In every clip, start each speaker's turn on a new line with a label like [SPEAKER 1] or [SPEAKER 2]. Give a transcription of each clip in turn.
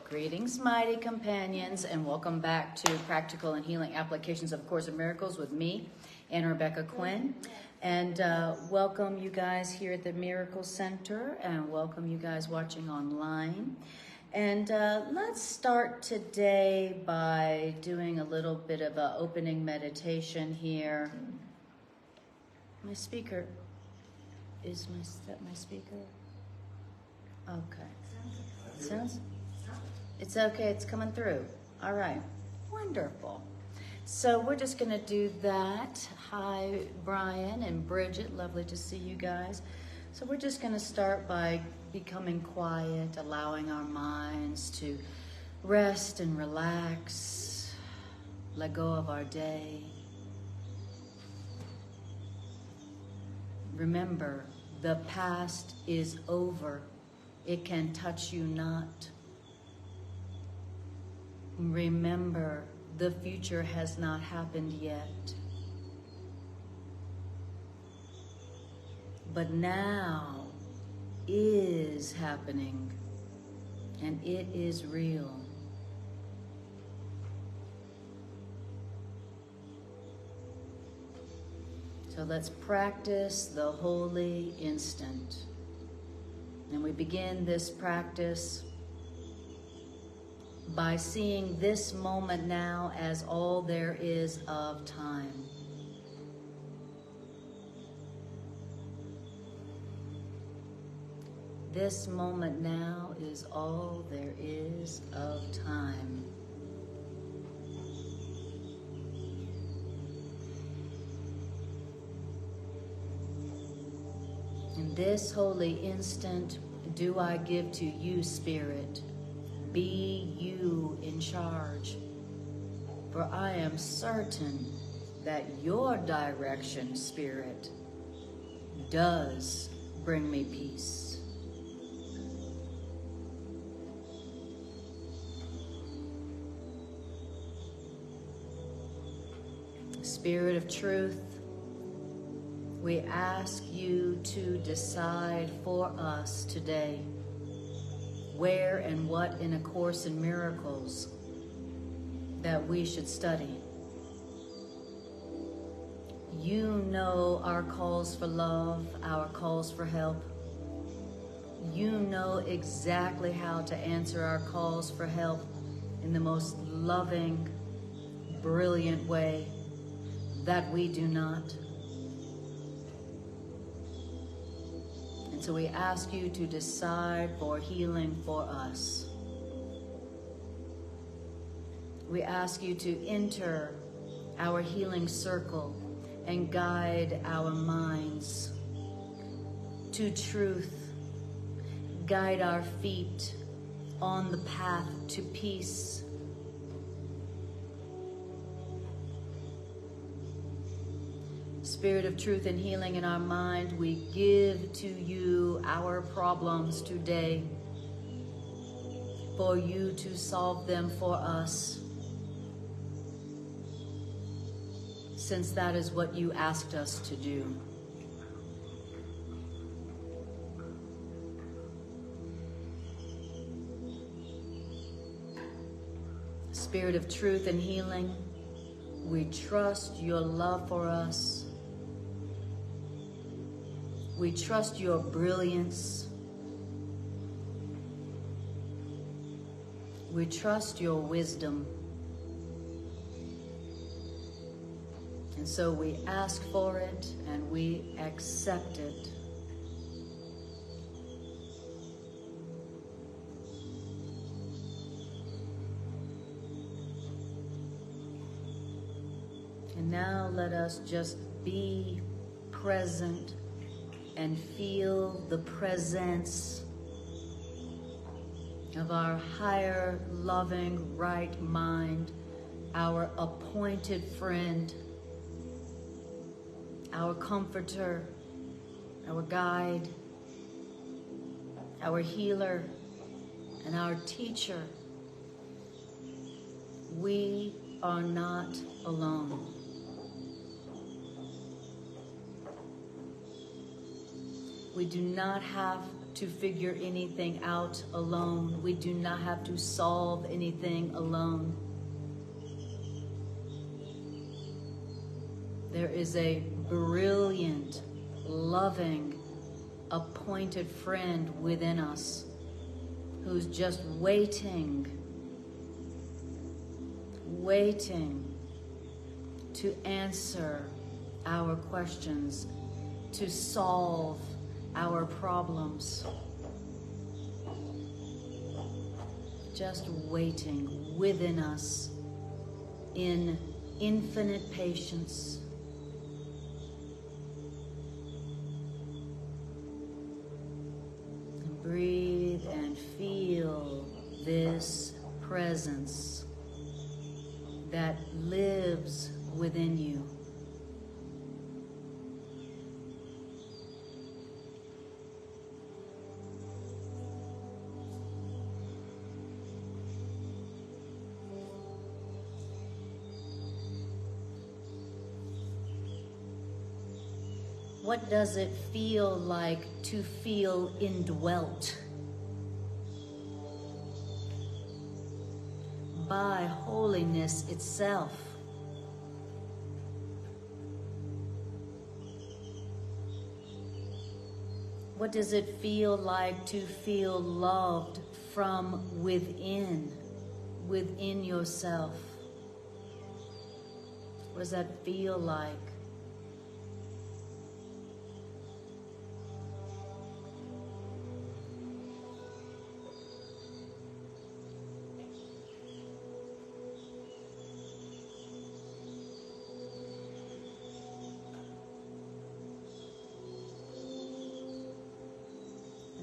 [SPEAKER 1] Greetings, mighty companions, and welcome back to Practical and Healing Applications of Course in Miracles with me, and Rebecca Quinn. And welcome you guys here at the Miracle Center, and welcome you guys watching online. And let's start today by doing a little bit of an opening meditation here. My speaker, is that my speaker? Okay. Sounds? It's okay, it's coming through. All right, wonderful. So we're just gonna do that. Hi, Brian and Bridget, lovely to see you guys. So we're just gonna start by becoming quiet, allowing our minds to rest and relax, let go of our day. Remember, the past is over. It can touch you not. Remember, the future has not happened yet. But now is happening, and it is real. So let's practice the holy instant. And we begin this practice by seeing this moment now as all there is of time. This moment now is all there is of time. In this holy instant, do I give to you, Spirit. Be you in charge, for I am certain that your direction, Spirit, does bring me peace. Spirit of truth, we ask you to decide for us today where and what in A Course in Miracles that we should study. You know our calls for love, our calls for help. You know exactly how to answer our calls for help in the most loving, brilliant way that we do not. And so we ask you to decide for healing for us. We ask you to enter our healing circle and guide our minds to truth. Guide our feet on the path to peace. Spirit of truth and healing in our mind, we give to you our problems today for you to solve them for us, since that is what you asked us to do. Spirit of truth and healing, we trust your love for us. We trust your brilliance. We trust your wisdom. And so we ask for it and we accept it. And now let us just be present and feel the presence of our higher, loving, right mind, our appointed friend, our comforter, our guide, our healer, and our teacher. We are not alone. We do not have to figure anything out alone. We do not have to solve anything alone. There is a brilliant, loving, appointed friend within us who's just waiting to answer our questions, to solve our problems. Just waiting within us in infinite patience. And breathe and feel this presence that lives within you. What does it feel like to feel indwelt by holiness itself? What does it feel like to feel loved from within yourself? What does that feel like?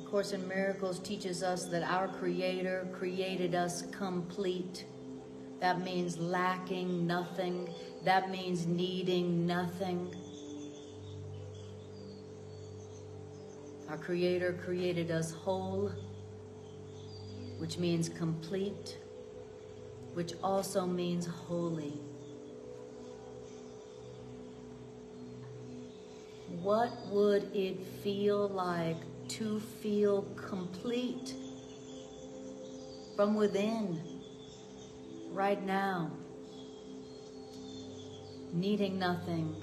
[SPEAKER 1] Course in Miracles teaches us that our Creator created us complete. That means lacking nothing. That means needing nothing. Our Creator created us whole, which means complete, which also means holy. What would it feel like to feel complete from within right now, needing nothing,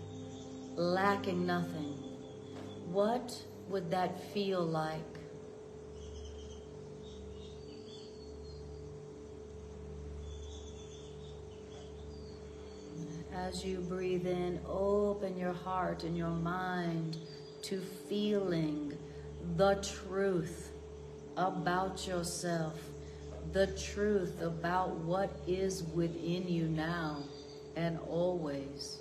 [SPEAKER 1] lacking nothing? What would that feel like? As you breathe in, open your heart and your mind to feeling the truth about yourself, the truth about what is within you now and always.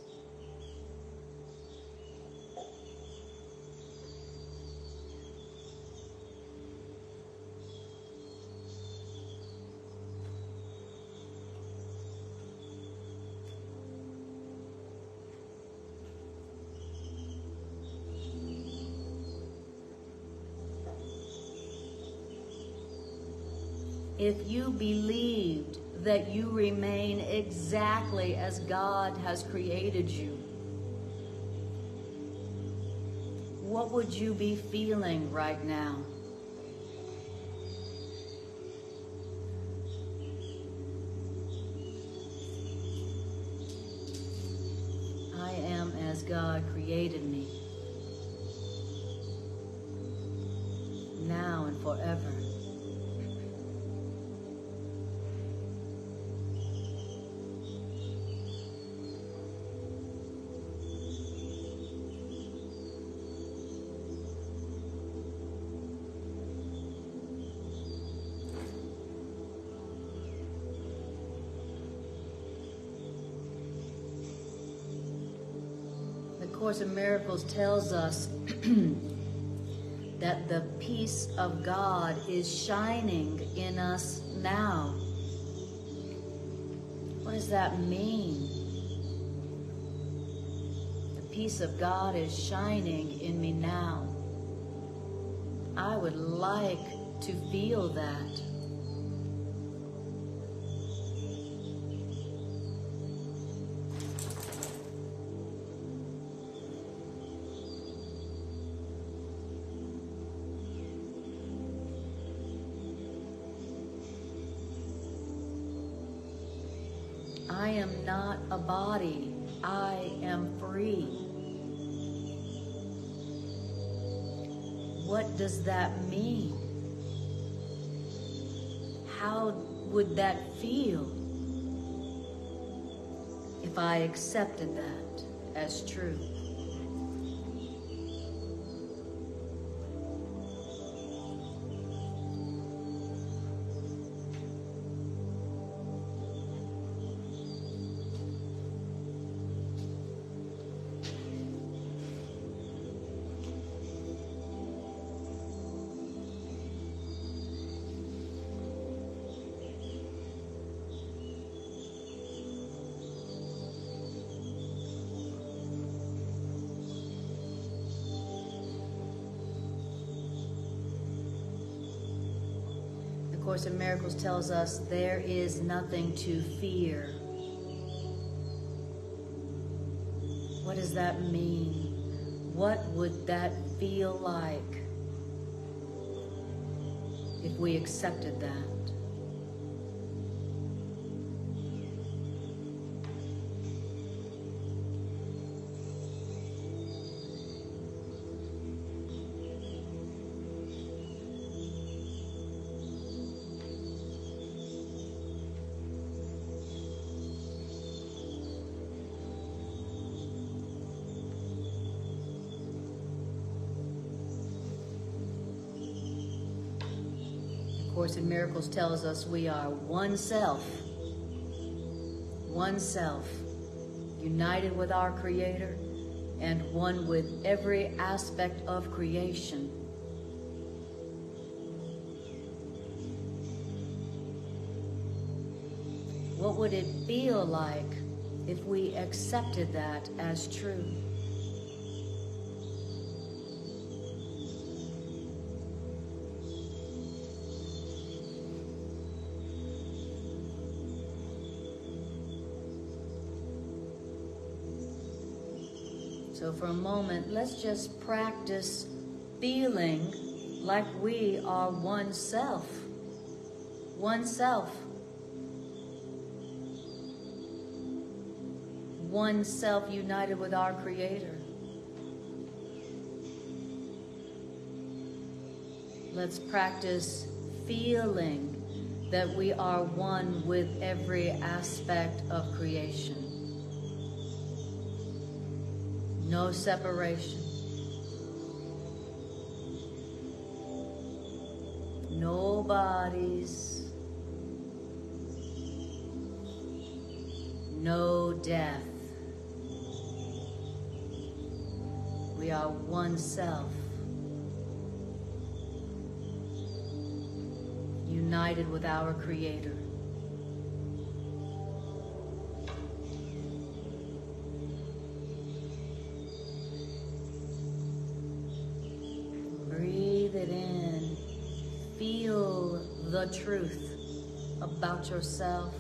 [SPEAKER 1] If you believed that you remain exactly as God has created you, what would you be feeling right now? I am as God created me, now and forever. The Course in Miracles tells us that the peace of God is shining in us now. What does that mean? The peace of God is shining in me now. I would like to feel that. I am not a body. I am free. What does that mean? How would that feel if I accepted that as true? The Course in Miracles tells us there is nothing to fear. What does that mean? What would that feel like if we accepted that? The Course in Miracles tells us we are one self, united with our Creator and one with every aspect of creation. What would it feel like if we accepted that as true? So for a moment, let's just practice feeling like we are one self. One self. One self united with our Creator. Let's practice feeling that we are one with every aspect of creation. No separation. No bodies. No death. We are one self, united with our Creator. Breathe it in. Feel the truth about yourself.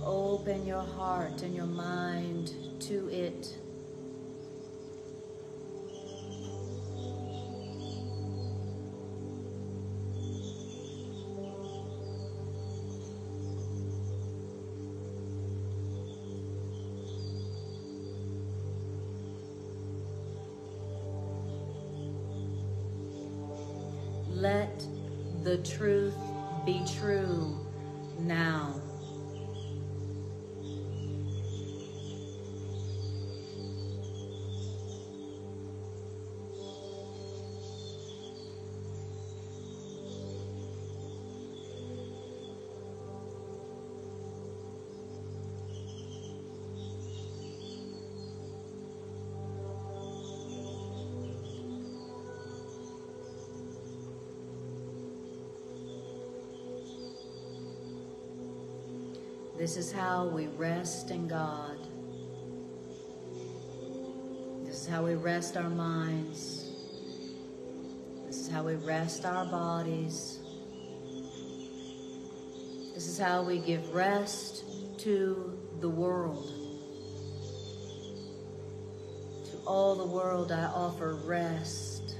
[SPEAKER 1] Open your heart and your mind to it. Let the truth be true now. This is how we rest in God. This is how we rest our minds. This is how we rest our bodies. This is how we give rest to the world. To all the world I offer rest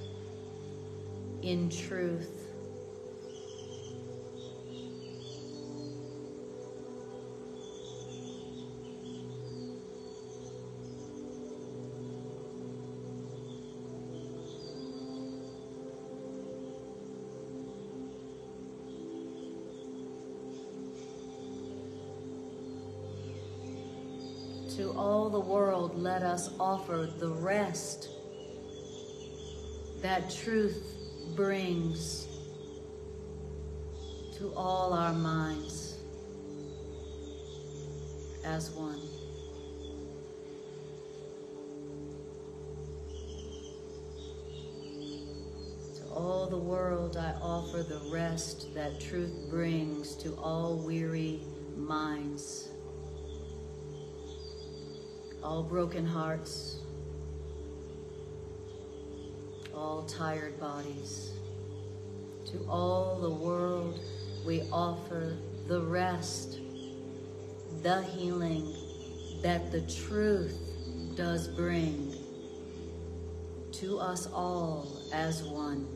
[SPEAKER 1] in truth. To all the world, let us offer the rest that truth brings to all our minds as one. To all the world, I offer the rest that truth brings to all weary minds, all broken hearts, all tired bodies. To all the world, we offer the rest, the healing that the truth does bring to us all as one.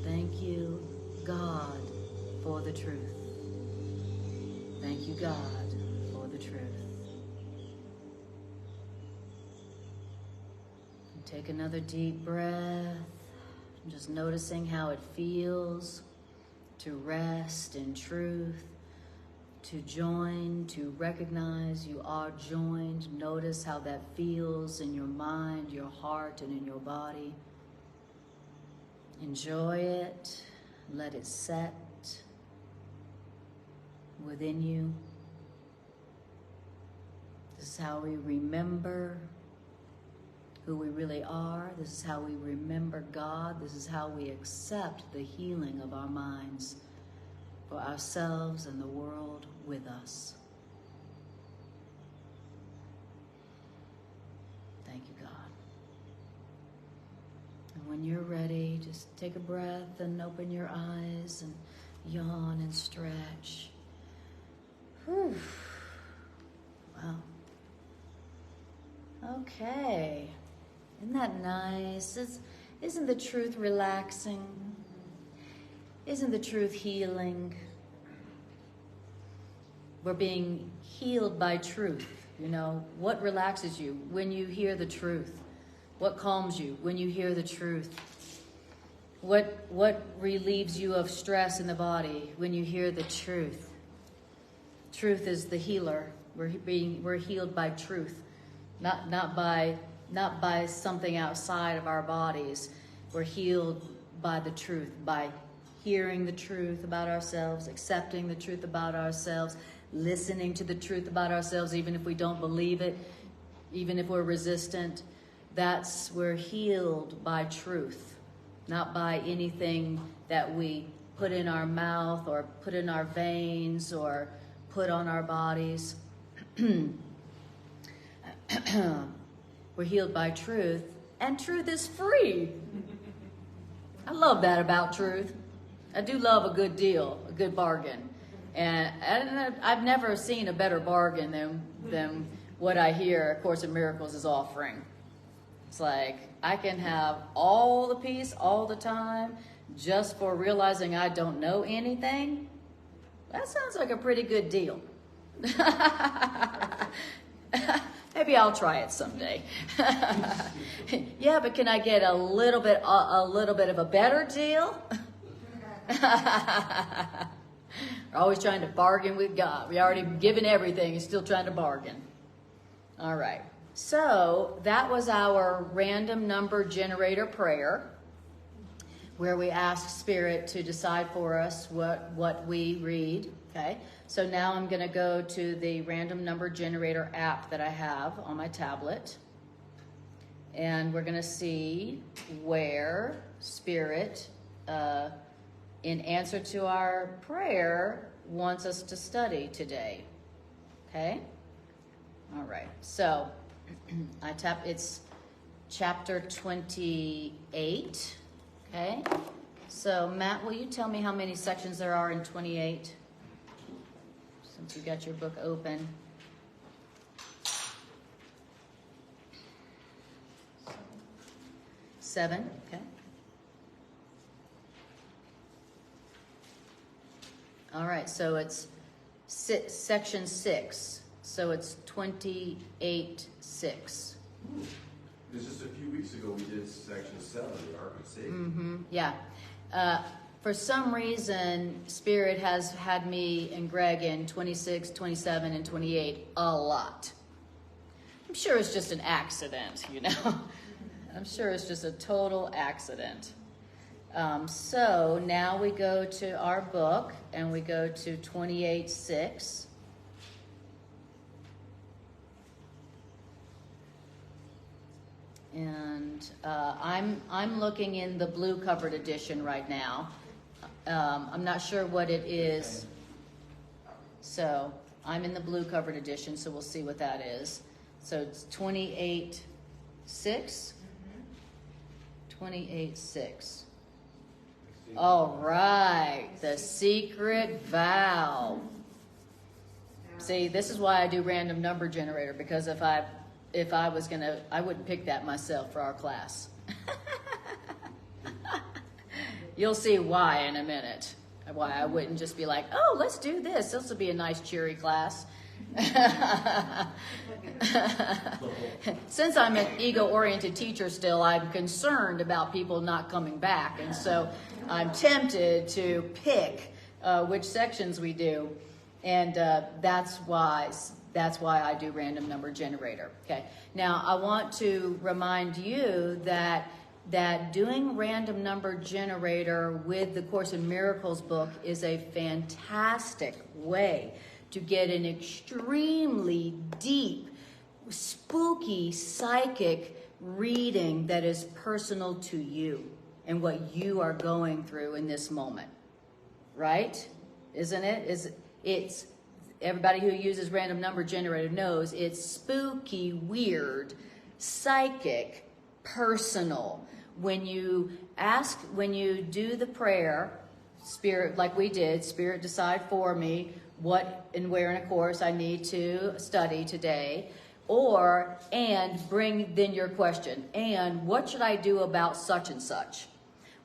[SPEAKER 1] Thank you, God, for the truth. Thank you, God, for the truth. And take another deep breath. Just noticing how it feels to rest in truth, to join, to recognize you are joined. Notice how that feels in your mind, your heart, and in your body. Enjoy it. Let it set within you. This is how we remember who we really are. This is how we remember God. This is how we accept the healing of our minds for ourselves and the world with us. Thank you, God. And when you're ready, just take a breath and open your eyes and yawn and stretch. Whew. Wow. Okay. Isn't that nice? Isn't the truth relaxing? Isn't the truth healing? We're being healed by truth. You know, what relaxes you? When you hear the truth. What calms you? When you hear the truth. What relieves you of stress in the body? When you hear the truth. Truth is the healer. We're healed by truth, not by something outside of our bodies. We're healed by the truth, by hearing the truth about ourselves, accepting the truth about ourselves, listening to the truth about ourselves, even if we don't believe it, even if we're resistant. We're healed by truth, not by anything that we put in our mouth or put in our veins or put on our bodies. We're healed by truth, and truth is free. I love that about truth. I do love a good deal, a good bargain. And I've never seen a better bargain than what I hear A Course in Miracles is offering. It's like, I can have all the peace all the time just for realizing I don't know anything. That sounds like a pretty good deal. Maybe I'll try it someday. Yeah, but can I get a little bit of a better deal? We're always trying to bargain with God. We already given everything and still trying to bargain. All right. So that was our random number generator prayer, where we ask Spirit to decide for us what we read. Okay. So now I'm going to go to the random number generator app that I have on my tablet. And we're going to see where Spirit, in answer to our prayer, wants us to study today. Okay? All right. So it's chapter 28. Okay? So Matt, will you tell me how many sections there are in 28? Since you got your book open. 7, okay. All right, so it's section 6. So it's 28.6.
[SPEAKER 2] This just a few weeks ago we did section 7, the Ark of Safety.
[SPEAKER 1] Yeah. For some reason, Spirit has had me and Greg in 26, 27, and 28 a lot. I'm sure it's just an accident, you know. I'm sure it's just a total accident. So now we go to our book and we go to 28.6. And I'm looking in the blue covered edition right now. I'm not sure what it is. So I'm in the blue covered edition, so we'll see what that is. So it's 28.6. 28.6. All right, the secret valve. See, this is why I do random number generator, because if I was gonna, I wouldn't pick that myself for our class. You'll see why in a minute. Why I wouldn't just be like, oh, let's do this. This will be a nice cheery class. Since I'm an ego-oriented teacher still, I'm concerned about people not coming back, and so I'm tempted to pick which sections we do, and that's why I do random number generator. Okay. Now I want to remind you that doing random number generator with the Course in Miracles book is a fantastic way to get an extremely deep, spooky, psychic reading that is personal to you and what you are going through in this moment. Right? Isn't it? It's everybody who uses random number generator knows it's spooky, weird, psychic, personal. When you do the prayer, Spirit, like we did, Spirit decide for me what and where in a course I need to study today, and bring then your question, and what should I do about such and such?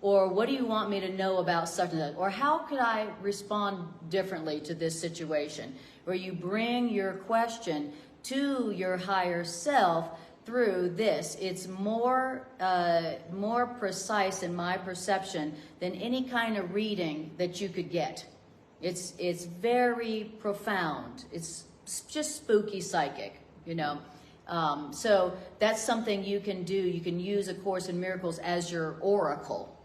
[SPEAKER 1] Or what do you want me to know about such and such? Or how could I respond differently to this situation? Where you bring your question to your higher self through this. It's more precise in my perception than any kind of reading that you could get. It's very profound. It's just spooky psychic, you know. So that's something you can do. You can use A Course in Miracles as your oracle.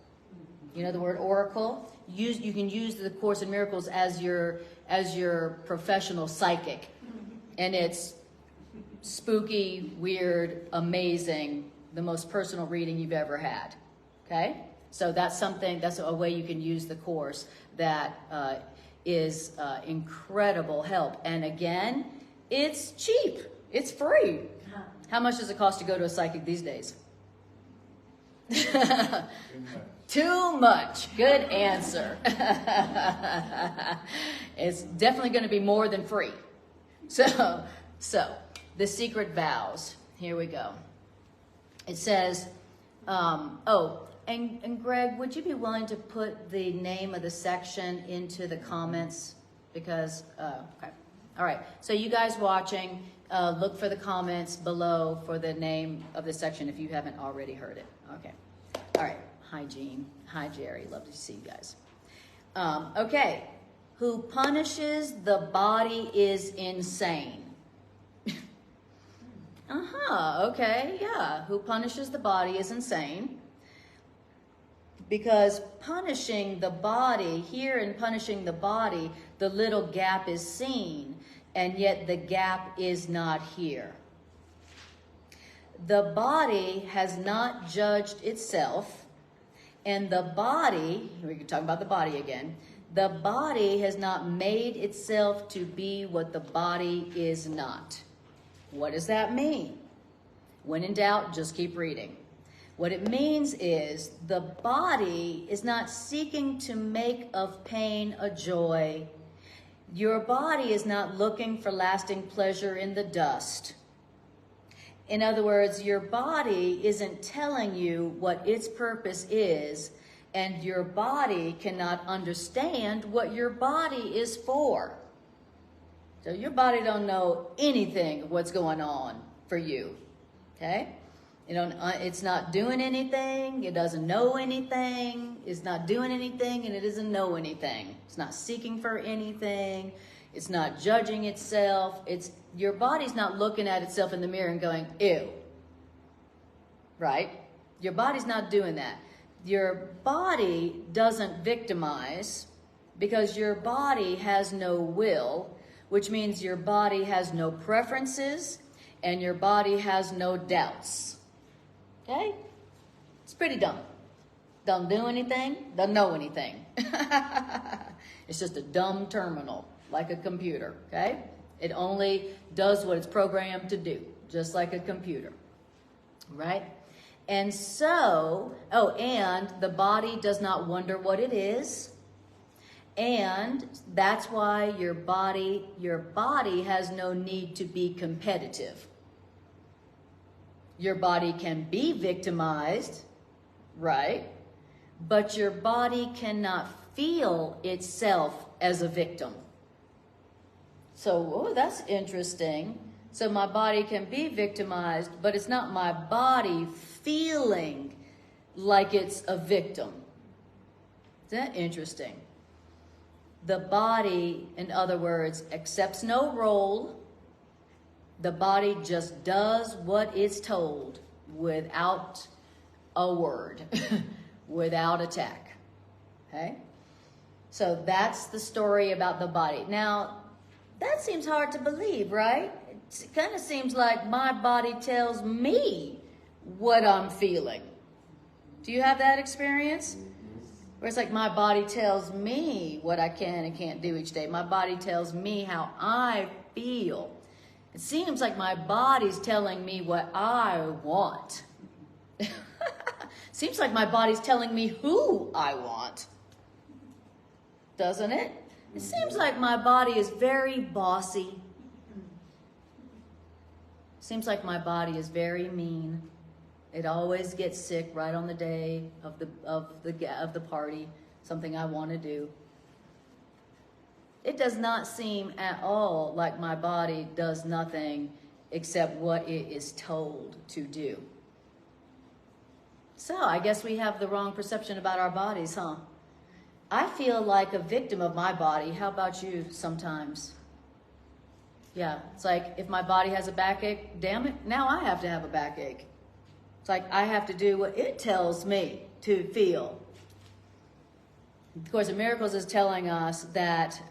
[SPEAKER 1] You know the word oracle? You can use the Course in Miracles as your professional psychic. And it's spooky, weird, amazing, the most personal reading you've ever had. Okay? So that's a way you can use the course that is incredible help. And again, it's cheap. It's free. How much does it cost to go to a psychic these days? Too much. Good answer. It's definitely going to be more than free. So the secret vows. Here we go. It says, and Greg, would you be willing to put the name of the section into the comments? Because, okay. All right. So you guys watching, look for the comments below for the name of the section if you haven't already heard it. Okay. All right. Hi, Jean. Hi, Jerry. Love to see you guys. Okay. Who punishes the body is insane. Okay, yeah. Who punishes the body is insane. Because punishing the body, here in punishing the body, the little gap is seen, and yet the gap is not here. The body has not judged itself, and the body, we can talk about the body again, the body has not made itself to be what the body is not. What does that mean? When in doubt, just keep reading. What it means is the body is not seeking to make of pain a joy. Your body is not looking for lasting pleasure in the dust. In other words, your body isn't telling you what its purpose is, And your body cannot understand what your body is for. So your body don't know anything of what's going on for you, okay? It's not doing anything, it doesn't know anything, it's not doing anything, and it doesn't know anything. It's not seeking for anything, it's not judging itself. Your body's not looking at itself in the mirror and going, ew, right? Your body's not doing that. Your body doesn't victimize because your body has no will, which means your body has no preferences and your body has no doubts. Okay? It's pretty dumb. Don't do anything, doesn't know anything. It's just a dumb terminal, like a computer, okay? It only does what it's programmed to do, just like a computer, right? And so, and the body does not wonder what it is. And that's why your body has no need to be competitive. Your body can be victimized, right? But your body cannot feel itself as a victim. So, that's interesting. So my body can be victimized, but it's not my body feeling like it's a victim. Is that interesting? The body, in other words, accepts no role. The body just does what it's told without a word, without attack. Okay? So that's the story about the body. Now, that seems hard to believe, right? It kind of seems like my body tells me what I'm feeling. Do you have that experience? Where it's like my body tells me what I can and can't do each day. My body tells me how I feel. It seems like my body's telling me what I want. Seems like my body's telling me who I want. Doesn't it? It seems like my body is very bossy. Seems like my body is very mean. It always gets sick right on the day of the party, something I want to do. It does not seem at all like my body does nothing except what it is told to do. So I guess we have the wrong perception about our bodies, huh? I feel like a victim of my body. How about you sometimes? Yeah, it's like if my body has a backache, damn it, now I have to have a backache. It's like I have to do what it tells me to feel. Of course, the Miracles is telling us that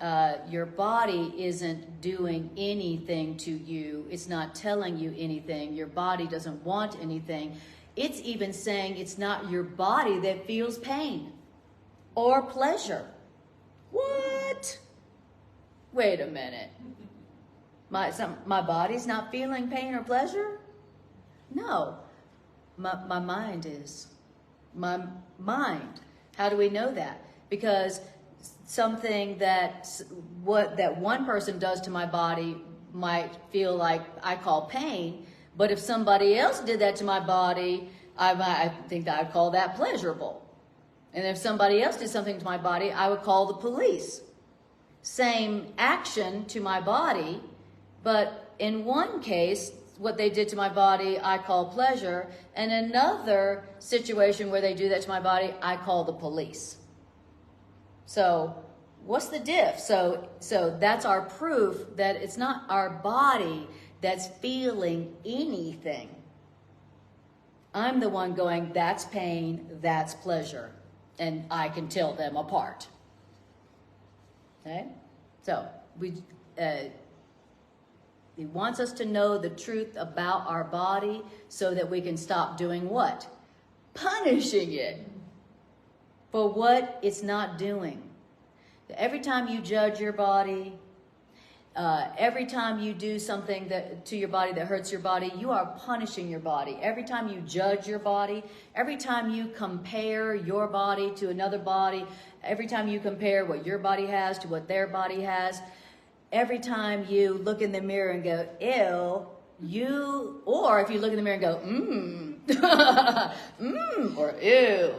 [SPEAKER 1] your body isn't doing anything to you. It's not telling you anything. Your body doesn't want anything. It's even saying it's not your body that feels pain or pleasure. What? Wait a minute. My body's not feeling pain or pleasure? No. My mind is. My mind. How do we know that? Because something that one person does to my body might feel like I call pain, but if somebody else did that to my body, I think I'd call that pleasurable. And if somebody else did something to my body, I would call the police. Same action to my body, but in one case, what they did to my body, I call pleasure. And another situation where they do that to my body, I call the police. So what's the diff? So that's our proof that it's not our body that's feeling anything. I'm the one going, that's pain, that's pleasure. And I can tell them apart. Okay? So he wants us to know the truth about our body so that we can stop doing what? Punishing it for what it's not doing. Every time you judge your body, every time you do something to your body that hurts your body, you are punishing your body. Every time you judge your body, every time you compare your body to another body, every time you compare what your body has to what their body has, every time you look in the mirror and go, ew, or if you look in the mirror and go, or ew.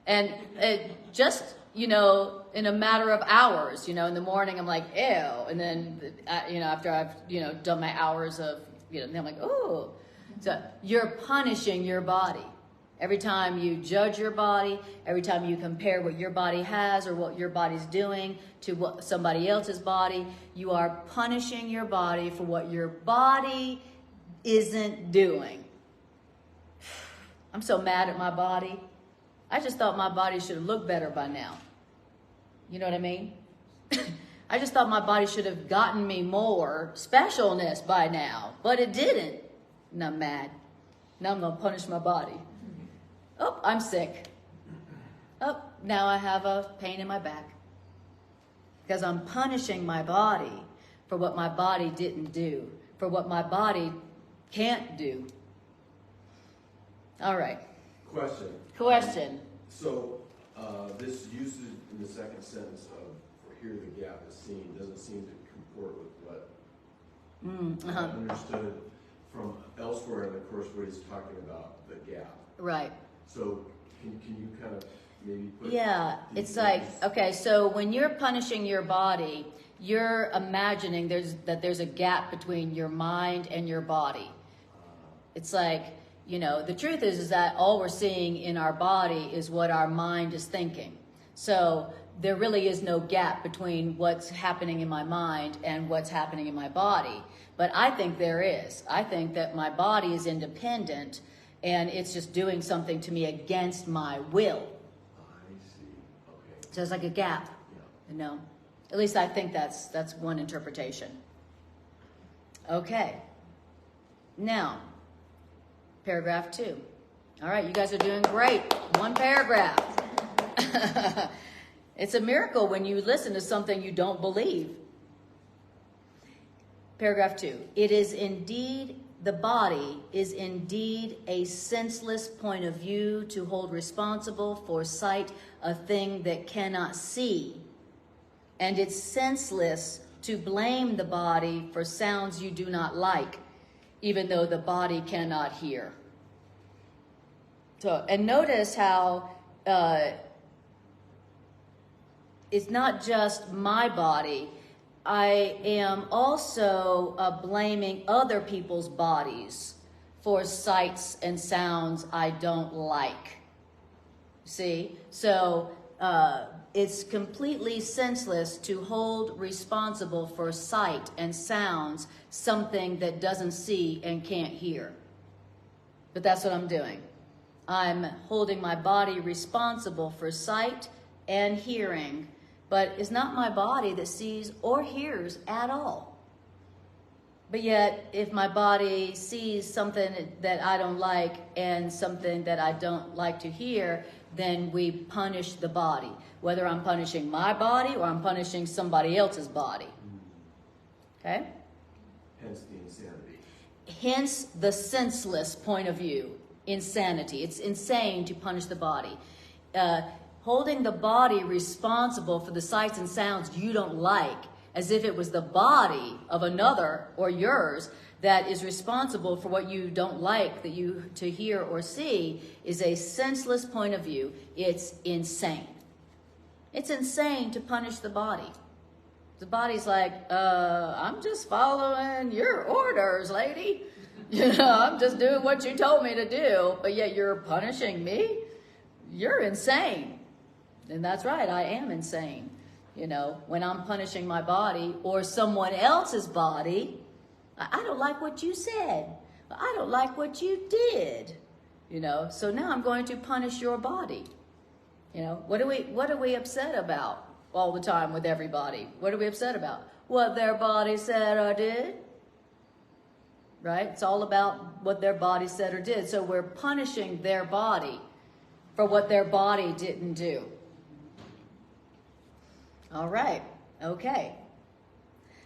[SPEAKER 1] And it just, you know, in a matter of hours, you know, in the morning I'm like, ew. And then, you know, after I've, you know, done my hours of, you know, then I'm like, oh. So you're punishing your body. Every time you judge your body, every time you compare what your body has or what your body's doing to what somebody else's body, you are punishing your body for what your body isn't doing. I'm so mad at my body. I just thought my body should have looked better by now. You know what I mean? I just thought my body should have gotten me more specialness by now, but it didn't. And I'm mad. Now I'm going to punish my body. Oh, I'm sick. Oh, now I have a pain in my back. Because I'm punishing my body for what my body didn't do, for what my body can't do. All right. Question.
[SPEAKER 2] So, this usage in the second sentence of "here the gap is seen" doesn't seem to comport with what I understood from elsewhere in the course where he's talking about the gap.
[SPEAKER 1] Right.
[SPEAKER 2] So, can you kind of maybe put...
[SPEAKER 1] Yeah, it's like, okay, so when you're punishing your body, you're imagining that there's a gap between your mind and your body. It's like, you know, the truth is that all we're seeing in our body is what our mind is thinking. So there really is no gap between what's happening in my mind and what's happening in my body. But I think there is. I think that my body is independent and it's just doing something to me against my will.
[SPEAKER 2] I see. Okay.
[SPEAKER 1] So it's like a gap, you know. At least I think that's one interpretation. Okay. Now, paragraph 2. All right, you guys are doing great. One paragraph. It's a miracle when you listen to something you don't believe. Paragraph 2. The body is indeed a senseless point of view to hold responsible for sight a thing that cannot see. And it's senseless to blame the body for sounds you do not like, even though the body cannot hear. So, and notice how it's not just my body. I am also blaming other people's bodies for sights and sounds I don't like. See? So it's completely senseless to hold responsible for sight and sounds something that doesn't see and can't hear. But that's what I'm doing. I'm holding my body responsible for sight and hearing, but it's not my body that sees or hears at all. But yet, if my body sees something that I don't like and something that I don't like to hear, then we punish the body. Whether I'm punishing my body or I'm punishing somebody else's body. Okay?
[SPEAKER 2] Hence the insanity.
[SPEAKER 1] Hence the senseless point of view. Insanity. It's insane to punish the body. Holding the body responsible for the sights and sounds you don't like, as if it was the body of another or yours that is responsible for what you don't like that you to hear or see, is a senseless point of view. It's insane. It's insane to punish the body. The body's like, I'm just following your orders, lady. You know, I'm just doing what you told me to do, but yet you're punishing me? You're insane. And that's right, I am insane. You know, when I'm punishing my body or someone else's body, I don't like what you said. I don't like what you did. You know, so now I'm going to punish your body. You know, what are we upset about all the time with everybody? What are we upset about? What their body said or did. Right? It's all about what their body said or did. So we're punishing their body for what their body didn't do. All right. Okay.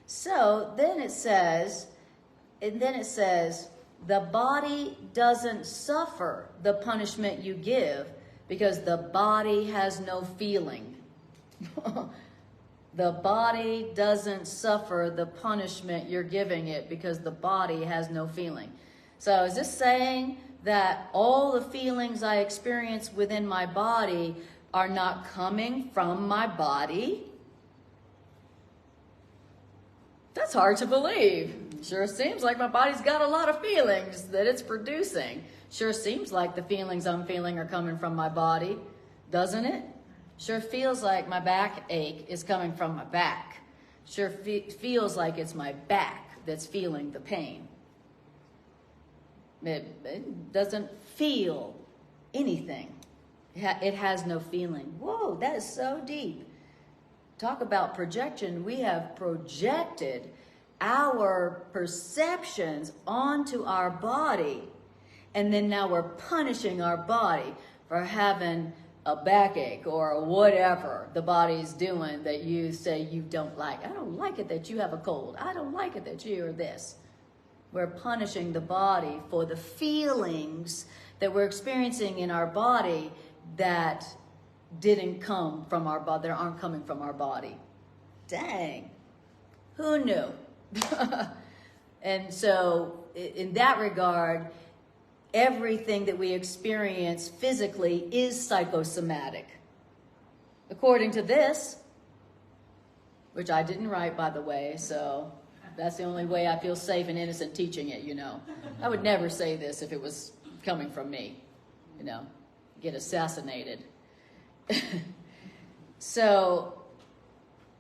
[SPEAKER 1] So then it says, the body doesn't suffer the punishment you give because the body has no feeling. The body doesn't suffer the punishment you're giving it because the body has no feeling. So is this saying that all the feelings I experience within my body are not coming from my body? That's hard to believe. Sure seems like my body's got a lot of feelings that it's producing. Sure seems like the feelings I'm feeling are coming from my body, doesn't it? Sure feels like my backache is coming from my back. Sure feels like it's my back that's feeling the pain. It doesn't feel anything. It has no feeling. Whoa, that is so deep. Talk about projection. We have projected our perceptions onto our body, and then now we're punishing our body for having a backache or whatever the body's doing that you say you don't like. I don't like it that you have a cold. I don't like it that you're this. We're punishing the body for the feelings that we're experiencing in our body that didn't come from our body, that aren't coming from our body. Dang, who knew? And so in that regard, everything that we experience physically is psychosomatic. According to this, which I didn't write, by the way, so that's the only way I feel safe and innocent teaching it, you know. I would never say this if it was coming from me, you know, get assassinated. So,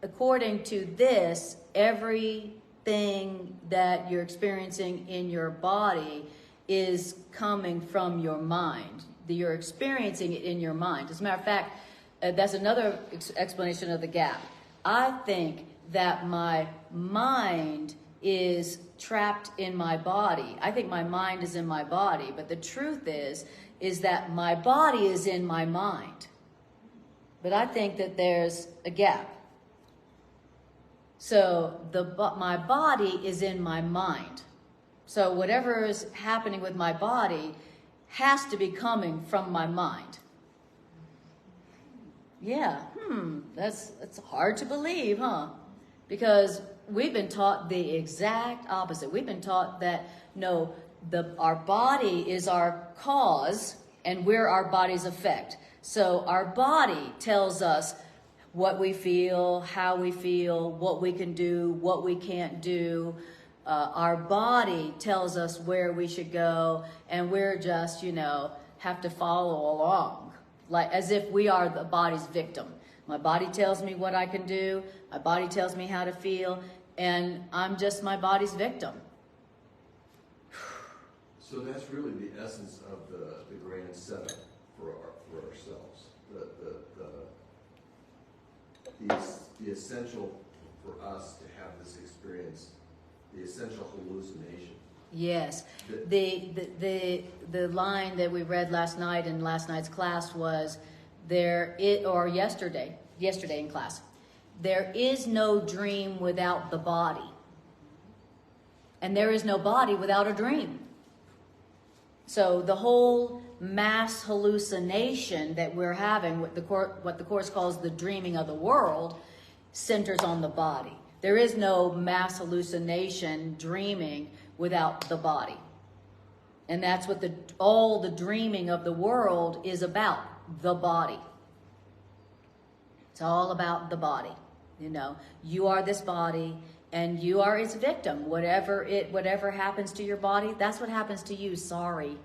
[SPEAKER 1] according to this, everything that you're experiencing in your body is coming from your mind. You're experiencing it in your mind. As a matter of fact, that's another explanation of the gap. I think that my mind is trapped in my body. I think my mind is in my body, but the truth is that my body is in my mind. But I think that there's a gap. So my body is in my mind. So whatever is happening with my body has to be coming from my mind. Yeah, that's hard to believe, huh? Because we've been taught the exact opposite. We've been taught that, no, our body is our cause and we're our body's effect. So our body tells us what we feel, how we feel, what we can do, what we can't do. Our body tells us where we should go, and we're just, have to follow along, like as if we are the body's victim. My body tells me what I can do. My body tells me how to feel, and I'm just my body's victim.
[SPEAKER 2] So that's really the essence of the grand setup for ourselves. The essential for us to have this experience, the essential hallucination.
[SPEAKER 1] Yes. The line that we read last night in last night's class was yesterday in class. There is no dream without the body. And there is no body without a dream. So the whole mass hallucination that we're having, what the Course calls the dreaming of the world, centers on the body. There is no mass hallucination dreaming without the body. And that's what all the dreaming of the world is about, the body. It's all about the body. You are this body and you are its victim. Whatever happens to your body, that's what happens to you. Sorry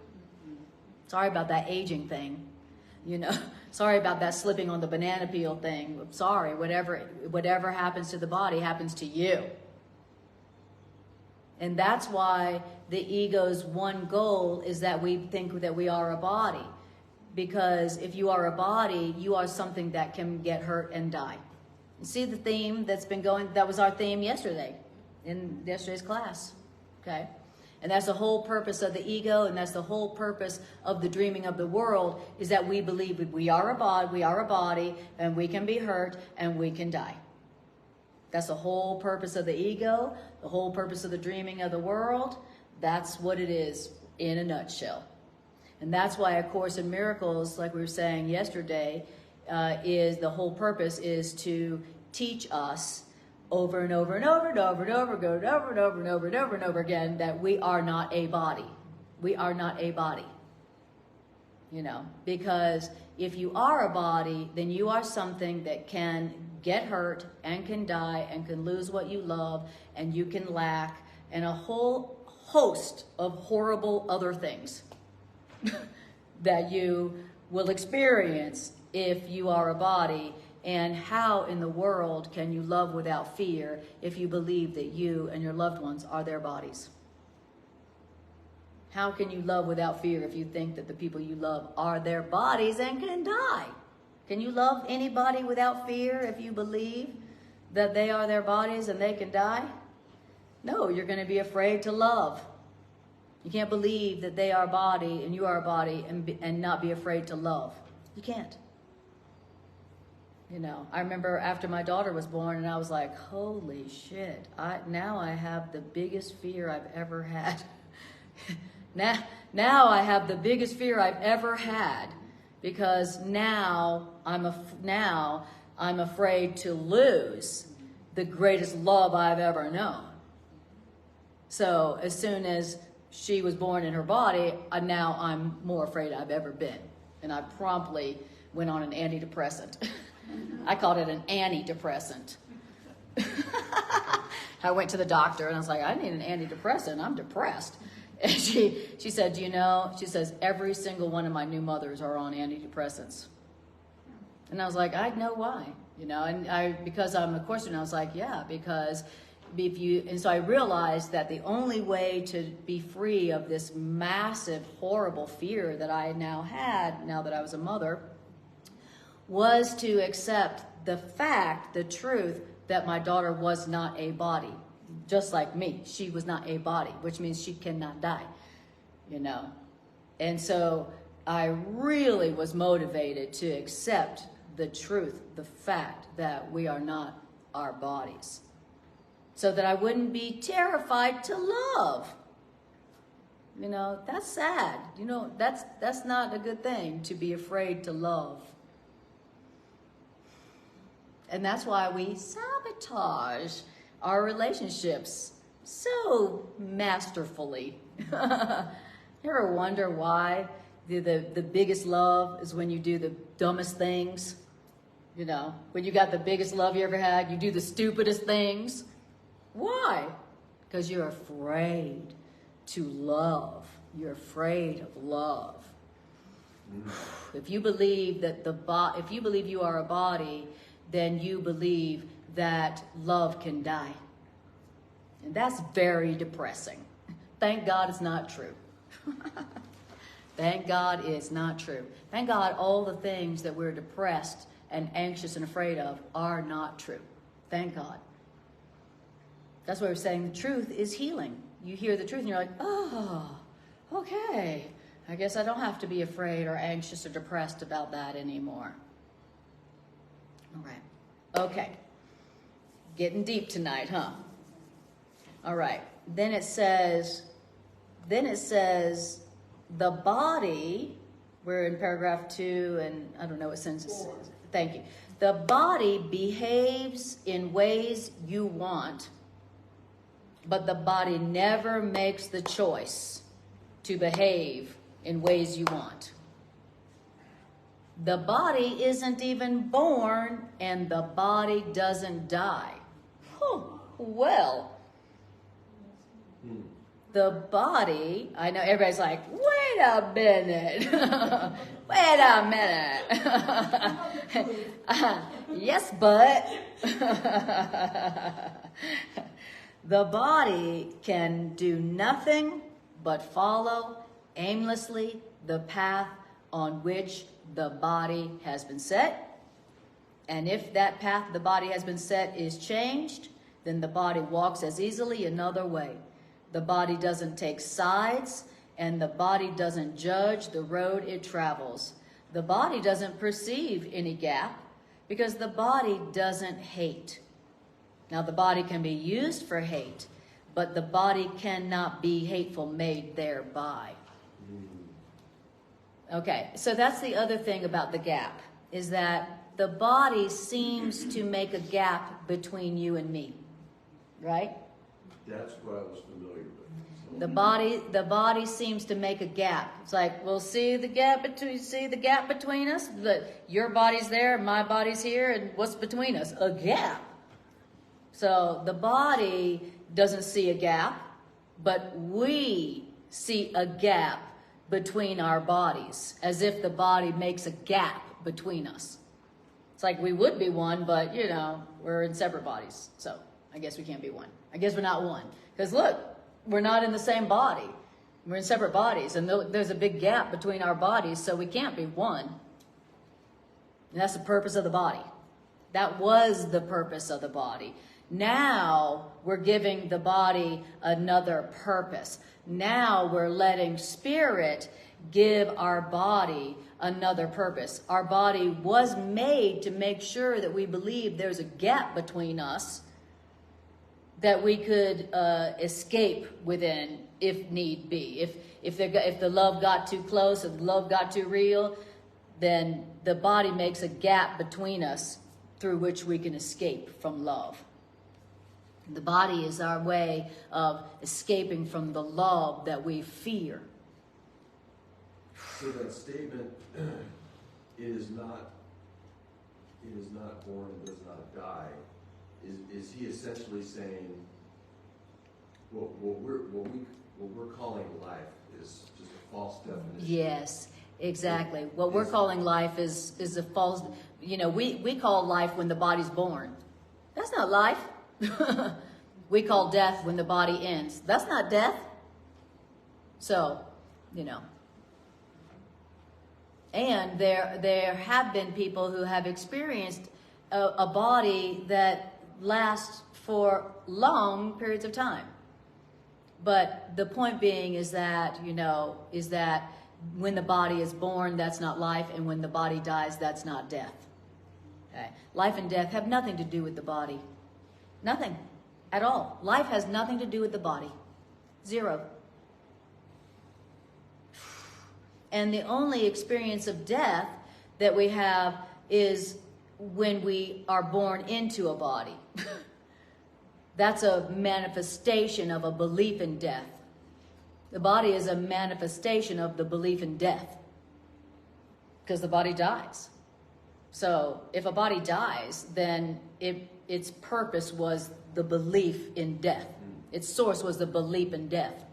[SPEAKER 1] about that aging thing. Sorry about that slipping on the banana peel thing. Sorry, whatever happens to the body happens to you. And that's why the ego's one goal is that we think that we are a body. Because if you are a body, you are something that can get hurt and die. You see the theme that's been going, that was our theme yesterday, in yesterday's class, okay? And that's the whole purpose of the ego, and that's the whole purpose of the dreaming of the world, is that we believe we are a body, and we can be hurt, and we can die. That's the whole purpose of the ego, the whole purpose of the dreaming of the world. That's what it is in a nutshell. And that's why A Course in Miracles, like we were saying yesterday, is the whole purpose is to teach us over and over and over and over and over and over and over and over and over and over and over again that we are not a body. We are not a body. you know, because if you are a body, then you are something that can get hurt and can die and can lose what you love and you can lack and a whole host of horrible other things that you will experience if you are a body. And how in the world can you love without fear if you believe that you and your loved ones are their bodies? How can you love without fear if you think that the people you love are their bodies and can die? Can you love anybody without fear if you believe that they are their bodies and they can die? No, you're going to be afraid to love. You can't believe that they are a body and you are a body and not be afraid to love. You can't. You know, I remember after my daughter was born and I was like, holy shit, now I have the biggest fear I've ever had. Now I have the biggest fear I've ever had because now I'm afraid to lose the greatest love I've ever known. So as soon as she was born in her body, now I'm more afraid I've ever been. And I promptly went on an antidepressant. I called it an antidepressant. I went to the doctor and I was like, I need an antidepressant. I'm depressed. And she said, you know, she says, every single one of my new mothers are on antidepressants. And I was like, I know why, you know, and because I'm a Christian, I was like, yeah, because and so I realized that the only way to be free of this massive, horrible fear that I now had, now that I was a mother, was to accept the fact, the truth, that my daughter was not a body. Just like me, she was not a body, which means she cannot die, you know. And so I really was motivated to accept the truth, the fact that we are not our bodies, so that I wouldn't be terrified to love. You know, that's sad. You know, that's not a good thing, to be afraid to love. And that's why we sabotage our relationships so masterfully. You ever wonder why the biggest love is when you do the dumbest things? You know, when you got the biggest love you ever had, you do the stupidest things. Why? Because you're afraid to love. You're afraid of love. If you believe that if you believe you are a body, then you believe that love can die. And that's very depressing. Thank God it's not true. Thank God it's not true. Thank God all the things that we're depressed and anxious and afraid of are not true. Thank God. That's why we're saying the truth is healing. You hear the truth and you're like, oh, okay. I guess I don't have to be afraid or anxious or depressed about that anymore. All right. Okay. Getting deep tonight, huh? All right. Then it says, the body, we're in paragraph 2, and I don't know what sentence it says. Thank you. The body behaves in ways you want, but the body never makes the choice to behave in ways you want. The body isn't even born, and the body doesn't die. Well, the body, I know everybody's like, wait a minute. Wait a minute. Yes, but the body can do nothing but follow aimlessly the path on which the body has been set. And if that path the body has been set is changed, then the body walks as easily another way. The body doesn't take sides, and the body doesn't judge the road it travels. The body doesn't perceive any gap because the body doesn't hate. Now, the body can be used for hate, but the body cannot be hateful made thereby. Okay, so that's the other thing about the gap, is that the body seems to make a gap between you and me, right?
[SPEAKER 2] That's what I was familiar with. So.
[SPEAKER 1] The body seems to make a gap. It's like, we'll see the gap between us? But your body's there, my body's here, and what's between us? A gap. So the body doesn't see a gap, but we see a gap between our bodies, as if the body makes a gap between us. It's like we would be one, but you know, we're in separate bodies. So I guess we can't be one. I guess we're not one. Because look, we're not in the same body. We're in separate bodies, and there's a big gap between our bodies, so we can't be one. And that's the purpose of the body. That was the purpose of the body. Now we're giving the body another purpose. Now we're letting spirit give our body another purpose. Our body was made to make sure that we believe there's a gap between us that we could escape within if need be. If the love got too close, if the love got too real, then the body makes a gap between us through which we can escape from love. The body is our way of escaping from the love that we fear.
[SPEAKER 2] So that statement, it is not born and does not die, is he essentially saying what we're calling life is just a false definition? Yes,
[SPEAKER 1] exactly. What we're calling life is a false, we call life when the body's born. That's not life. We call death when the body ends. That's not death. So, and there have been people who have experienced a body that lasts for long periods of time. But the point being is that, when the body is born, that's not life, and when the body dies, that's not death. Okay? Life and death have nothing to do with the body. Nothing at all. Life has nothing to do with the body. Zero. And the only experience of death that we have is when we are born into a body. That's a manifestation of a belief in death. The body is a manifestation of the belief in death, because the body dies. So if a body dies, then its purpose was the belief in death. Its source was the belief in death.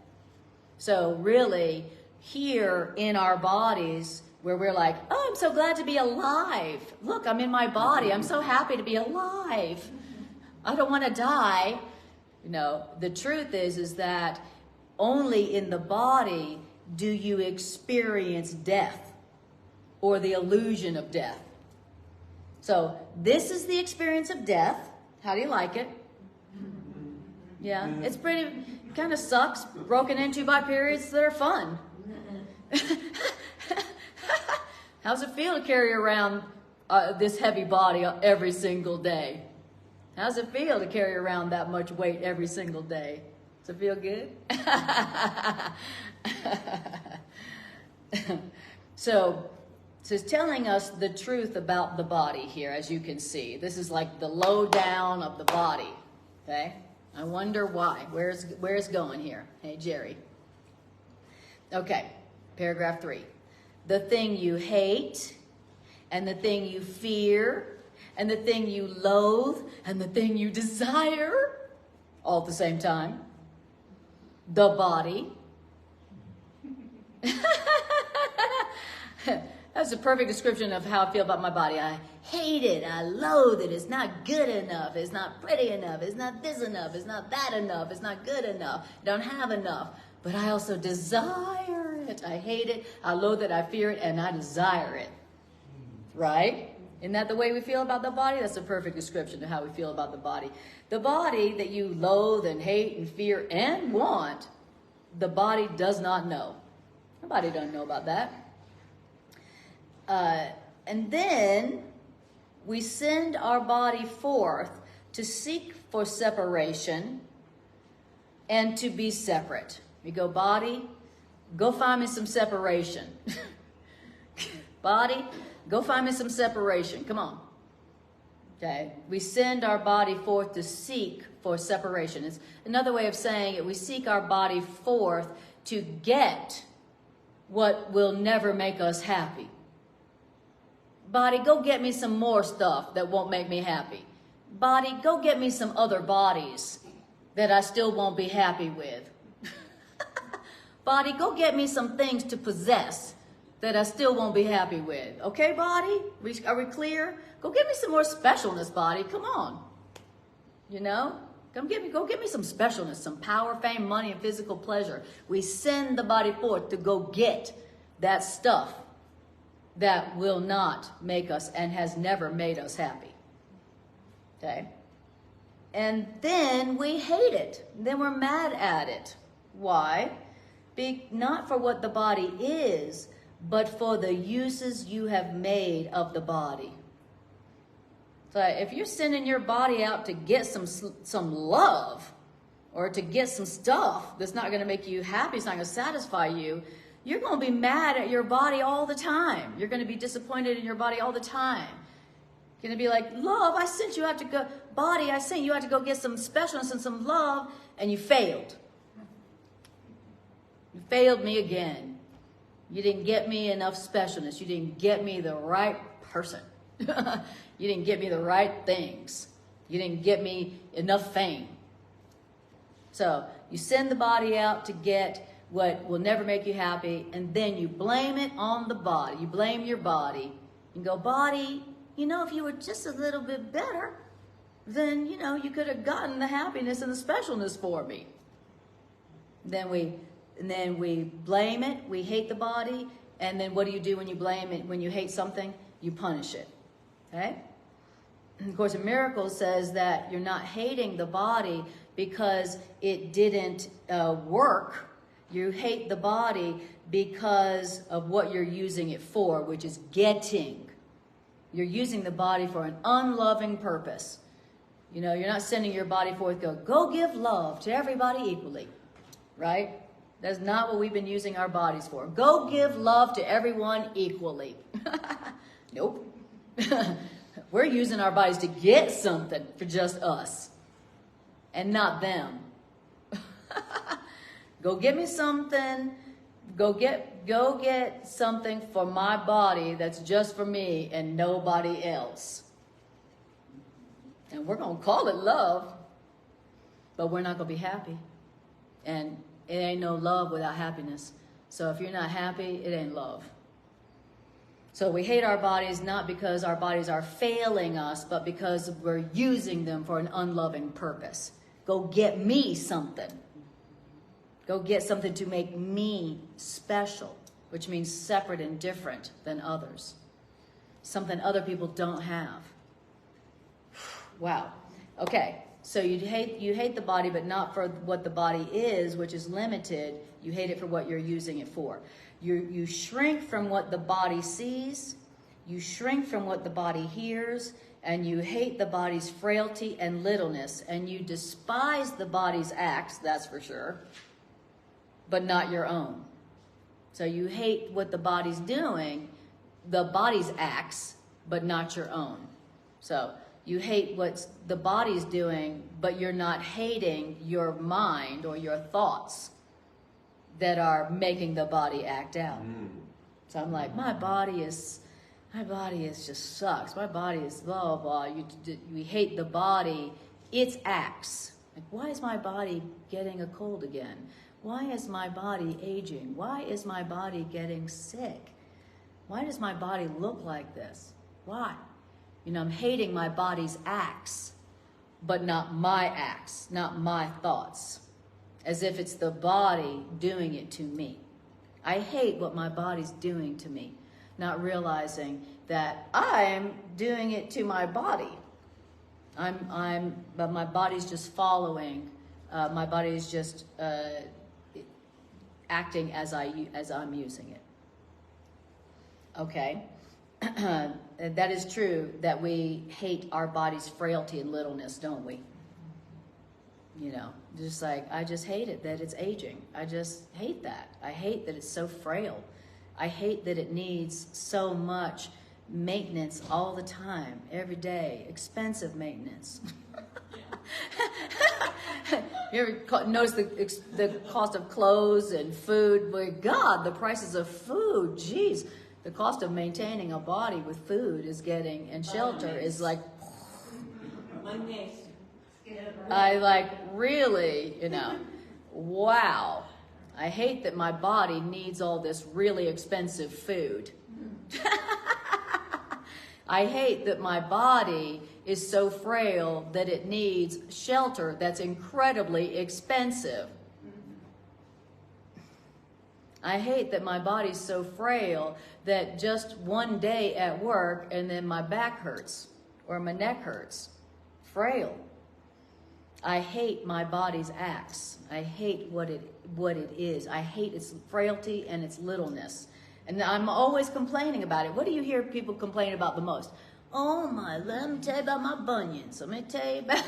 [SPEAKER 1] So really, here in our bodies, where we're like, oh, I'm so glad to be alive. Look, I'm in my body. I'm so happy to be alive. I don't want to die. The truth is that only in the body do you experience death or the illusion of death. So this is the experience of death. How do you like it? Yeah, it's pretty, kind of sucks, broken into by periods that are fun. How's it feel to carry around this heavy body every single day? How's it feel to carry around that much weight every single day? Does it feel good? So it's telling us the truth about the body here, as you can see. This is like the lowdown of the body, okay? I wonder why. Where's it going here? Hey, Jerry. Okay, paragraph 3. The thing you hate, and the thing you fear, and the thing you loathe, and the thing you desire, all at the same time. The body. That's a perfect description of how I feel about my body. I hate it. I loathe it. It's not good enough. It's not pretty enough. It's not this enough. It's not that enough. It's not good enough. I don't have enough. But I also desire it. I hate it. I loathe it. I fear it. And I desire it. Right? Isn't that the way we feel about the body? That's a perfect description of how we feel about the body. The body that you loathe and hate and fear and want, the body does not know. The body doesn't know about that. And then we send our body forth to seek for separation and to be separate. We go, body, go find me some separation. Body, go find me some separation. Come on. Okay. We send our body forth to seek for separation. It's another way of saying it. We seek our body forth to get what will never make us happy. Body, go get me some more stuff that won't make me happy. Body, go get me some other bodies that I still won't be happy with. Body, go get me some things to possess that I still won't be happy with. Okay, body? Are we clear? Go get me some more specialness, body. Come on. You know? Go get me some specialness, some power, fame, money, and physical pleasure. We send the body forth to go get that stuff that will not make us and has never made us happy. Okay? And then we hate it. Then we're mad at it. Why? Not for what the body is, but for the uses you have made of the body. So if you're sending your body out to get some love or to get some stuff that's not going to make you happy, it's not going to satisfy you, you're going to be mad at your body all the time. You're going to be disappointed in your body all the time. You're going to be like, love, I sent you out to go, body, I sent you out to go get some specialness and some love, and you failed. You failed me again. You didn't get me enough specialness. You didn't get me the right person. You didn't get me the right things. You didn't get me enough fame. So you send the body out to get what will never make you happy, and then you blame it on the body. You blame your body and go, body, you know, if you were just a little bit better, then, you know, you could have gotten the happiness and the specialness for me. Then we blame it, we hate the body, and then what do you do when you blame it? When you hate something, you punish it. Okay? And of course, a miracle says that you're not hating the body because it didn't work. You hate the body because of what you're using it for, which is getting. You're using the body for an unloving purpose. You know, you're not sending your body forth, go give love to everybody equally, right? That's not what we've been using our bodies for. Go give love to everyone equally. Nope. We're using our bodies to get something for just us and not them. Go get me something. Go get something for my body that's just for me and nobody else. And we're going to call it love, but we're not going to be happy. And it ain't no love without happiness. So if you're not happy, it ain't love. So we hate our bodies not because our bodies are failing us, but because we're using them for an unloving purpose. Go get me something. Go get something to make me special, which means separate and different than others. Something other people don't have. Wow. Okay. So you hate the body, but not for what the body is, which is limited. You hate it for what you're using it for. You shrink from what the body sees. You shrink from what the body hears. And you hate the body's frailty and littleness. And you despise the body's acts, that's for sure, but not your own. So you hate what the body's doing, the body's acts, but not your own. So you hate what the body's doing, but you're not hating your mind or your thoughts that are making the body act out. So I'm like, my body is just sucks. My body is blah, blah, blah. We hate the body, its acts. Like, why is my body getting a cold again? Why is my body aging? Why is my body getting sick? Why does my body look like this? Why? You know, I'm hating my body's acts, but not my acts, not my thoughts, as if it's the body doing it to me. I hate what my body's doing to me, not realizing that I'm doing it to my body. But my body's just following. My body is just acting as I'm using it. Okay. That is true that we hate our body's frailty and littleness, don't we? You know, just like, I just hate it that it's aging. I just hate that. I hate that it's so frail. I hate that it needs so much maintenance all the time, every day, expensive maintenance. You ever notice the cost of clothes and food? My God, the prices of food, geez. The cost of maintaining a body with food is getting, and shelter is like, I like, really, wow. I hate that my body needs all this really expensive food. I hate that my body is so frail that it needs shelter that's incredibly expensive. I hate that my body's so frail that just one day at work and then my back hurts or my neck hurts. Frail. I hate my body's acts. I hate what it is. I hate its frailty and its littleness. And I'm always complaining about it. What do you hear people complain about the most? Oh let me tell you about my bunions. Let me tell you about...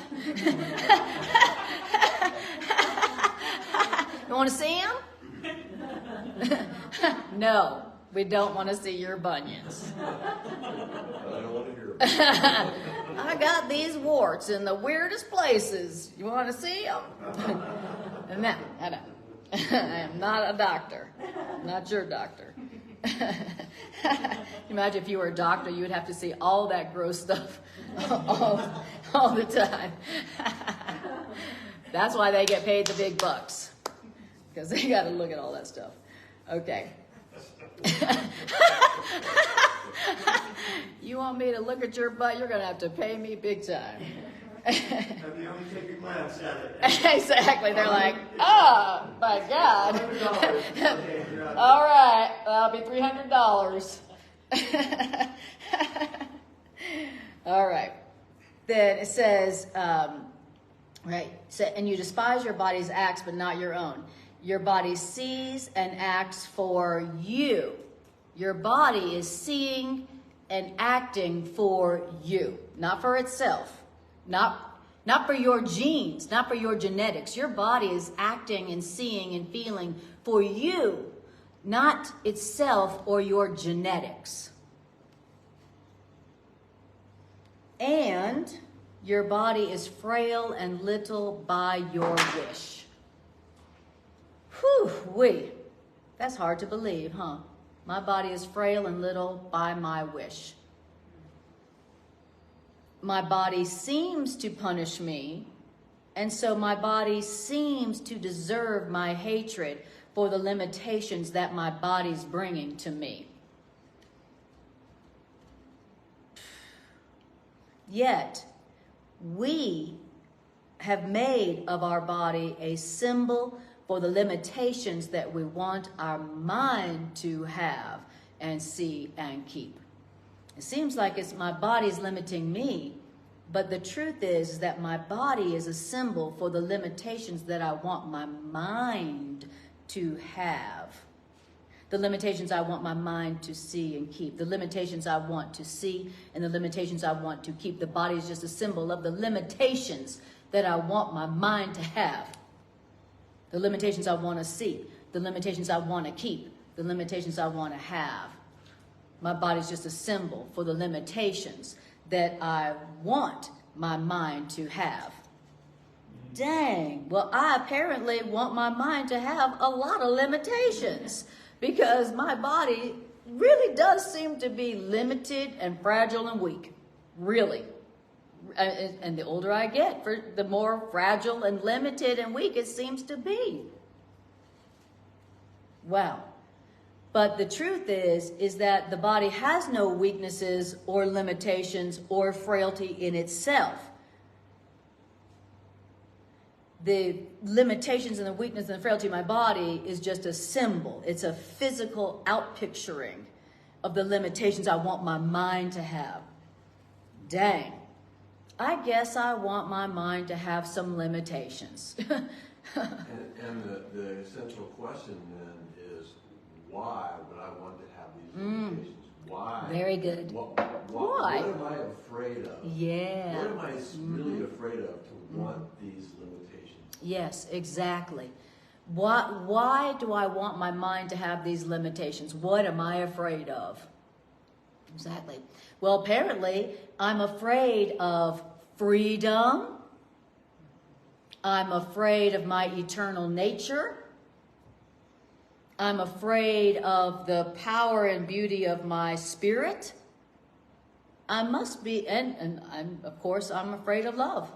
[SPEAKER 1] You want to see them? No, we don't want to see your bunions.
[SPEAKER 2] I don't want to hear about it.
[SPEAKER 1] I got these warts in the weirdest places. You want to see them? And that, I know. I am not a doctor. I'm not your doctor. Imagine if you were a doctor, you would have to see all that gross stuff all the time. That's why they get paid the big bucks, because they got to look at all that stuff. Okay. You want me to look at your butt? You're going to have to pay me big time.
[SPEAKER 3] Have you only take a glance at it?
[SPEAKER 1] Exactly. They're like, oh, my God.
[SPEAKER 3] Okay, you're out.
[SPEAKER 1] All right, that'll be $300. All right. Then it says, right, so, and you despise your body's acts, but not your own. Your body sees and acts for you. Your body is seeing and acting for you, not for itself. Not for your genes, not for your genetics. Your body is acting and seeing and feeling for you, not itself or your genetics. And your body is frail and little by your wish. Whew-wee. That's hard to believe, huh? My body is frail and little by my wish. My body seems to punish me, and so my body seems to deserve my hatred for the limitations that my body's bringing to me. Yet, we have made of our body a symbol for the limitations that we want our mind to have and see and keep. It seems like it's my body's limiting me, but the truth is that my body is a symbol for the limitations that I want my mind to have. The limitations I want my mind to see and keep. The limitations I want to see and the limitations I want to keep. The body is just a symbol of the limitations that I want my mind to have. The limitations I want to see. The limitations I want to keep. The limitations I want to have. My body's just a symbol for the limitations that I want my mind to have. Dang, well, I apparently want my mind to have a lot of limitations because my body really does seem to be limited and fragile and weak, really. And the older I get, the more fragile and limited and weak it seems to be. Wow. But the truth is that the body has no weaknesses or limitations or frailty in itself. The limitations and the weakness and the frailty of my body is just a symbol. It's a physical outpicturing of the limitations I want my mind to have. Dang. I guess I want my mind to have some limitations.
[SPEAKER 2] And the essential question then is, why would I want to have these limitations? Why?
[SPEAKER 1] Very good.
[SPEAKER 2] Why?
[SPEAKER 1] Why?
[SPEAKER 2] What am I afraid of?
[SPEAKER 1] Yeah.
[SPEAKER 2] What am I really afraid of to want these limitations?
[SPEAKER 1] Yes, exactly. Why do I want my mind to have these limitations? What am I afraid of? Exactly. Well, apparently, I'm afraid of freedom, I'm afraid of my eternal nature. I'm afraid of the power and beauty of my spirit. I must be, and of course, I'm afraid of love.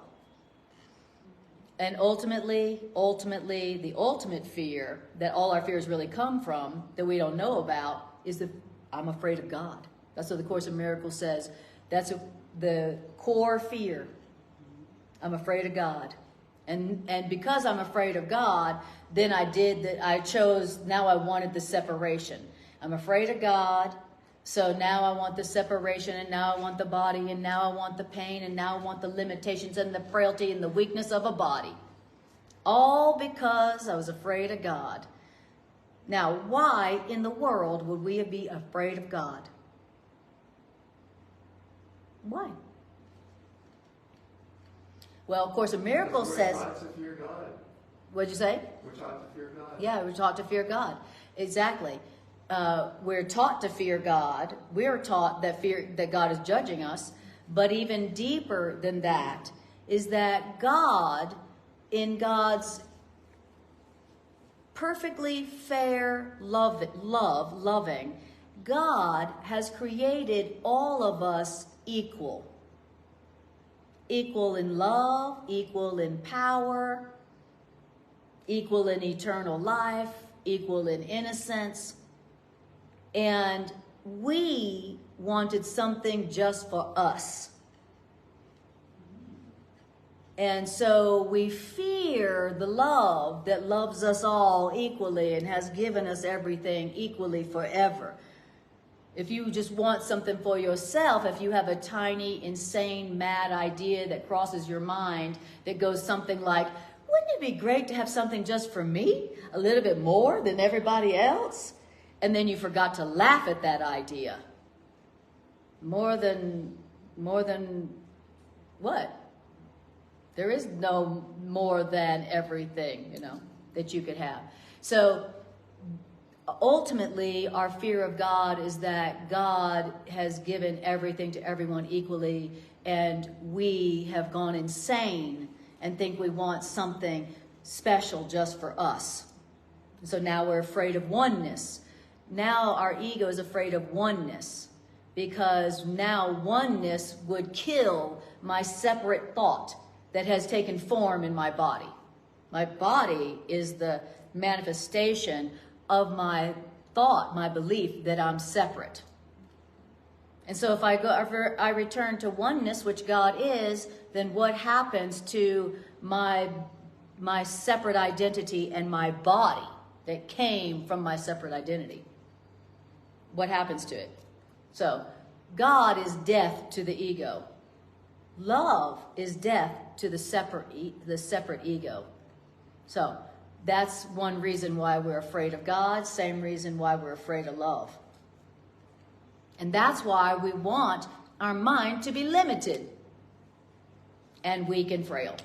[SPEAKER 1] And ultimately, the ultimate fear that all our fears really come from, that we don't know about, is that I'm afraid of God. That's what the Course in Miracles says. That's the core fear. I'm afraid of God. And because I'm afraid of God, then I chose, now I wanted the separation. I'm afraid of God, so now I want the separation, and now I want the body, and now I want the pain, and now I want the limitations and the frailty and the weakness of a body. All because I was afraid of God. Now, why in the world would we be afraid of God? Why? Well, of course, a miracle says...
[SPEAKER 3] We're taught to fear God.
[SPEAKER 1] What'd you say?
[SPEAKER 3] We're taught to fear God.
[SPEAKER 1] Yeah, we're taught to fear God. Exactly. We're taught to fear God. We're taught that God is judging us. But even deeper than that is that God, in God's perfectly fair loving, God has created all of us equal. Equal in love, equal in power, equal in eternal life, equal in innocence. And we wanted something just for us. And so we fear the love that loves us all equally and has given us everything equally forever. If you just want something for yourself, if you have a tiny, insane, mad idea that crosses your mind that goes something like, wouldn't it be great to have something just for me? A little bit more than everybody else? And then you forgot to laugh at that idea. More than what? There is no more than everything, that you could have. So ultimately, our fear of God is that God has given everything to everyone equally, and we have gone insane and think we want something special just for us. So now we're afraid of oneness. Now our ego is afraid of oneness, because now oneness would kill my separate thought that has taken form in my body. My body is the manifestation of my thought, my belief that I'm separate. And so if I return to oneness, which God is, then what happens to my separate identity and my body that came from my separate identity? What happens to it? So God is death to the ego. Love is death to the separate ego. So that's one reason why we're afraid of God, same reason why we're afraid of love. And that's why we want our mind to be limited and weak and frail.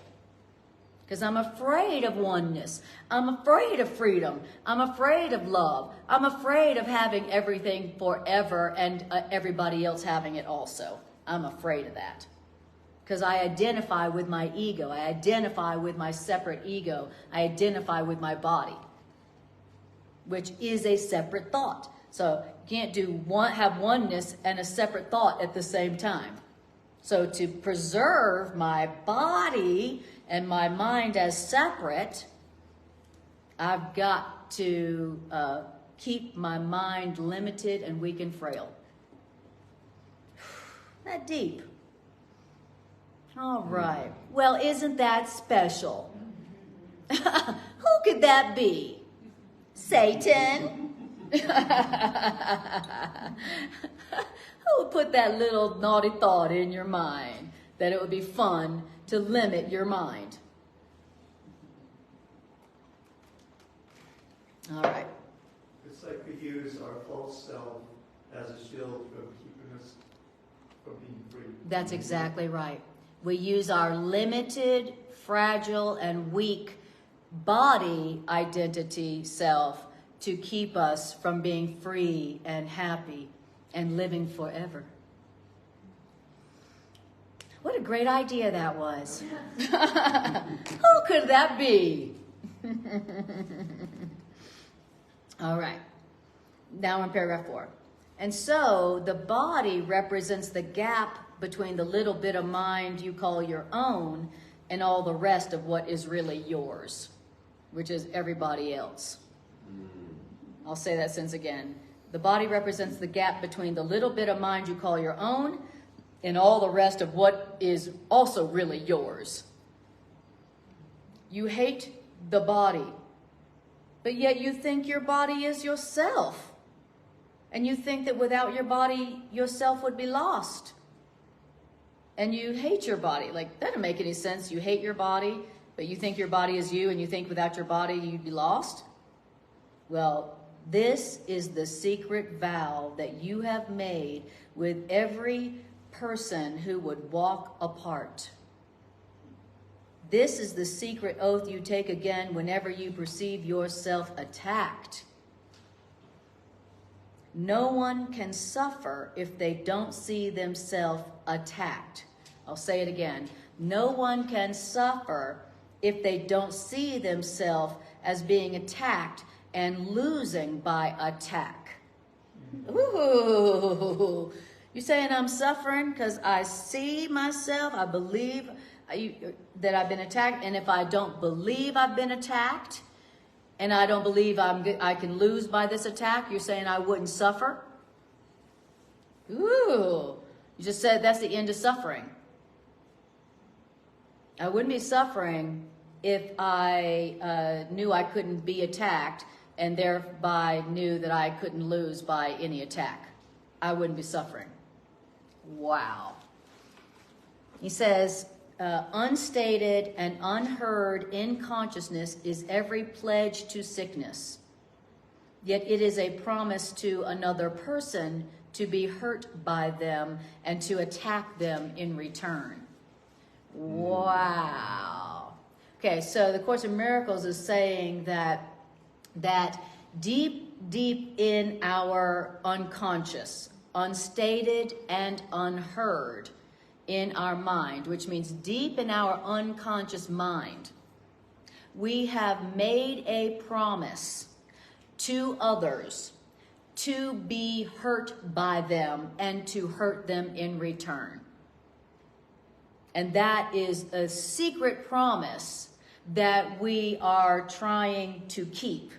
[SPEAKER 1] Because I'm afraid of oneness. I'm afraid of freedom. I'm afraid of love. I'm afraid of having everything forever and everybody else having it also. I'm afraid of that. Because I identify with my ego. I identify with my separate ego. I identify with my body, which is a separate thought. So you can't have oneness and a separate thought at the same time. So to preserve my body and my mind as separate, I've got to keep my mind limited and weak and frail. That deep. All right. Well, isn't that special? Who could that be? Satan? Who would put that little naughty thought in your mind that it would be fun to limit your mind? All right.
[SPEAKER 3] It's like we use our false self as a shield from keeping us from being free.
[SPEAKER 1] That's exactly right. We use our limited, fragile, and weak body identity self to keep us from being free and happy and living forever. What a great idea that was. Who could that be? All right. Now we're in paragraph 4. And so the body represents the gap between the little bit of mind you call your own and all the rest of what is really yours, which is everybody else. I'll say that sentence again. The body represents the gap between the little bit of mind you call your own and all the rest of what is also really yours. You hate the body, but yet you think your body is yourself. And you think that without your body, yourself would be lost. And you hate your body. Like, that doesn't make any sense. You hate your body, but you think your body is you, and you think without your body, you'd be lost? Well, this is the secret vow that you have made with every person who would walk apart. This is the secret oath you take again whenever you perceive yourself attacked. No one can suffer if they don't see themselves attacked. I'll say it again. No one can suffer if they don't see themselves as being attacked and losing by attack. Ooh, you saying I'm suffering because I see myself, I believe that I've been attacked, and if I don't believe I've been attacked, and I don't believe I can lose by this attack, you're saying I wouldn't suffer? Ooh, you just said that's the end of suffering. I wouldn't be suffering if I knew I couldn't be attacked and thereby knew that I couldn't lose by any attack. I wouldn't be suffering. Wow. He says, unstated and unheard in consciousness is every pledge to sickness. Yet it is a promise to another person to be hurt by them and to attack them in return. Wow. Okay, so the Course in Miracles is saying that deep in our unconscious, unstated and unheard in our mind, which means deep in our unconscious mind, we have made a promise to others to be hurt by them and to hurt them in return. And that is a secret promise that we are trying to keep.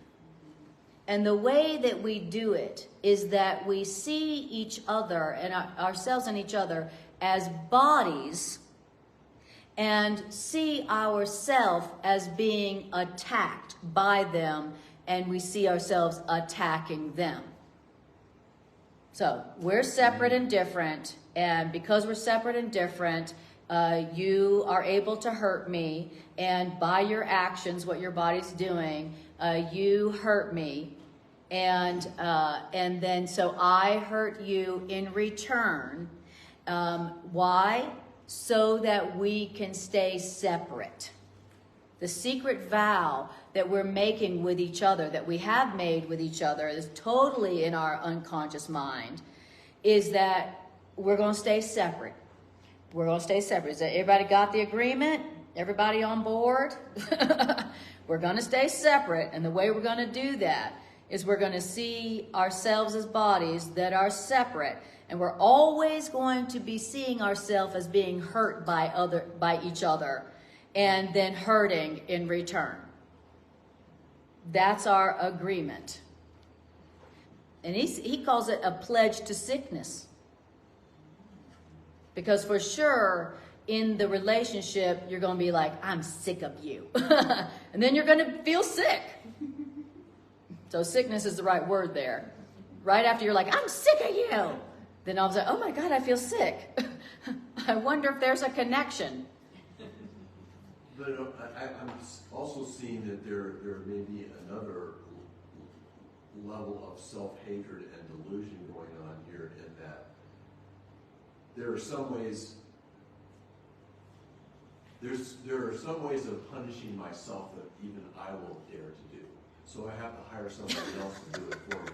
[SPEAKER 1] And the way that we do it is that we see each other and ourselves and each other as bodies and see ourselves as being attacked by them, and we see ourselves attacking them. So we're separate and different, and because we're separate and different, you are able to hurt me, and by your actions, what your body's doing, you hurt me, and then so I hurt you in return. Why? So that we can stay separate. The secret vow that we're making with each other, that we have made with each other, is totally in our unconscious mind, is that we're going to stay separate. We're going to stay separate. Is everybody got the agreement? Everybody on board? We're going to stay separate, and the way we're going to do that is we're going to see ourselves as bodies that are separate, and we're always going to be seeing ourselves as being hurt by each other, and then hurting in return. That's our agreement. And he calls it a pledge to sickness. Because for sure, in the relationship, you're going to be like, I'm sick of you. And then you're going to feel sick. So sickness is the right word there. Right after you're like, I'm sick of you. Then all of a sudden, oh my God, I feel sick. I wonder if there's a connection.
[SPEAKER 2] But I'm also seeing that there may be another level of self-hatred and delusion going on here, in that there are some ways of punishing myself that even I won't dare to do. So I have to hire somebody else to do it for me.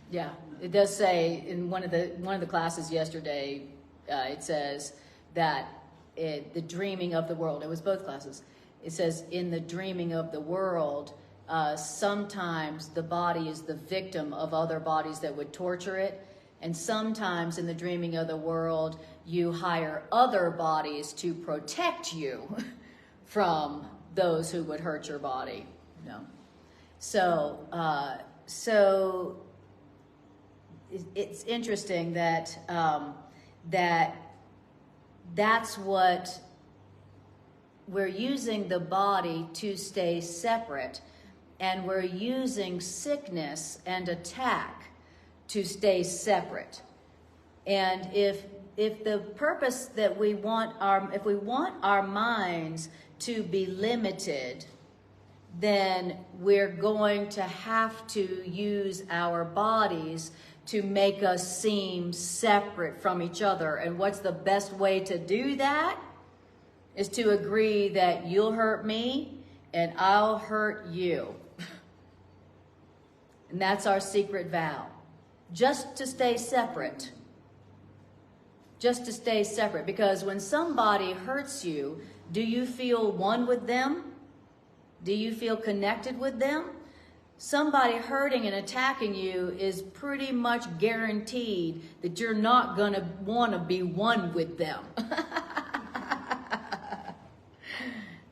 [SPEAKER 1] Yeah, it does say in one of the classes yesterday, it says that the dreaming of the world, it was both classes. It says in the dreaming of the world, sometimes the body is the victim of other bodies that would torture it. And sometimes in the dreaming of the world, you hire other bodies to protect you from those who would hurt your body. You know? So it's interesting that that's what we're using the body to stay separate, and we're using sickness and attack to stay separate. And if the purpose that if we want our minds to be limited, then we're going to have to use our bodies to make us seem separate from each other. And what's the best way to do that? Is to agree that you'll hurt me and I'll hurt you. And that's our secret vow. Just to stay separate. Just to stay separate. Because when somebody hurts you, do you feel one with them? Do you feel connected with them? Somebody hurting and attacking you is pretty much guaranteed that you're not going to want to be one with them.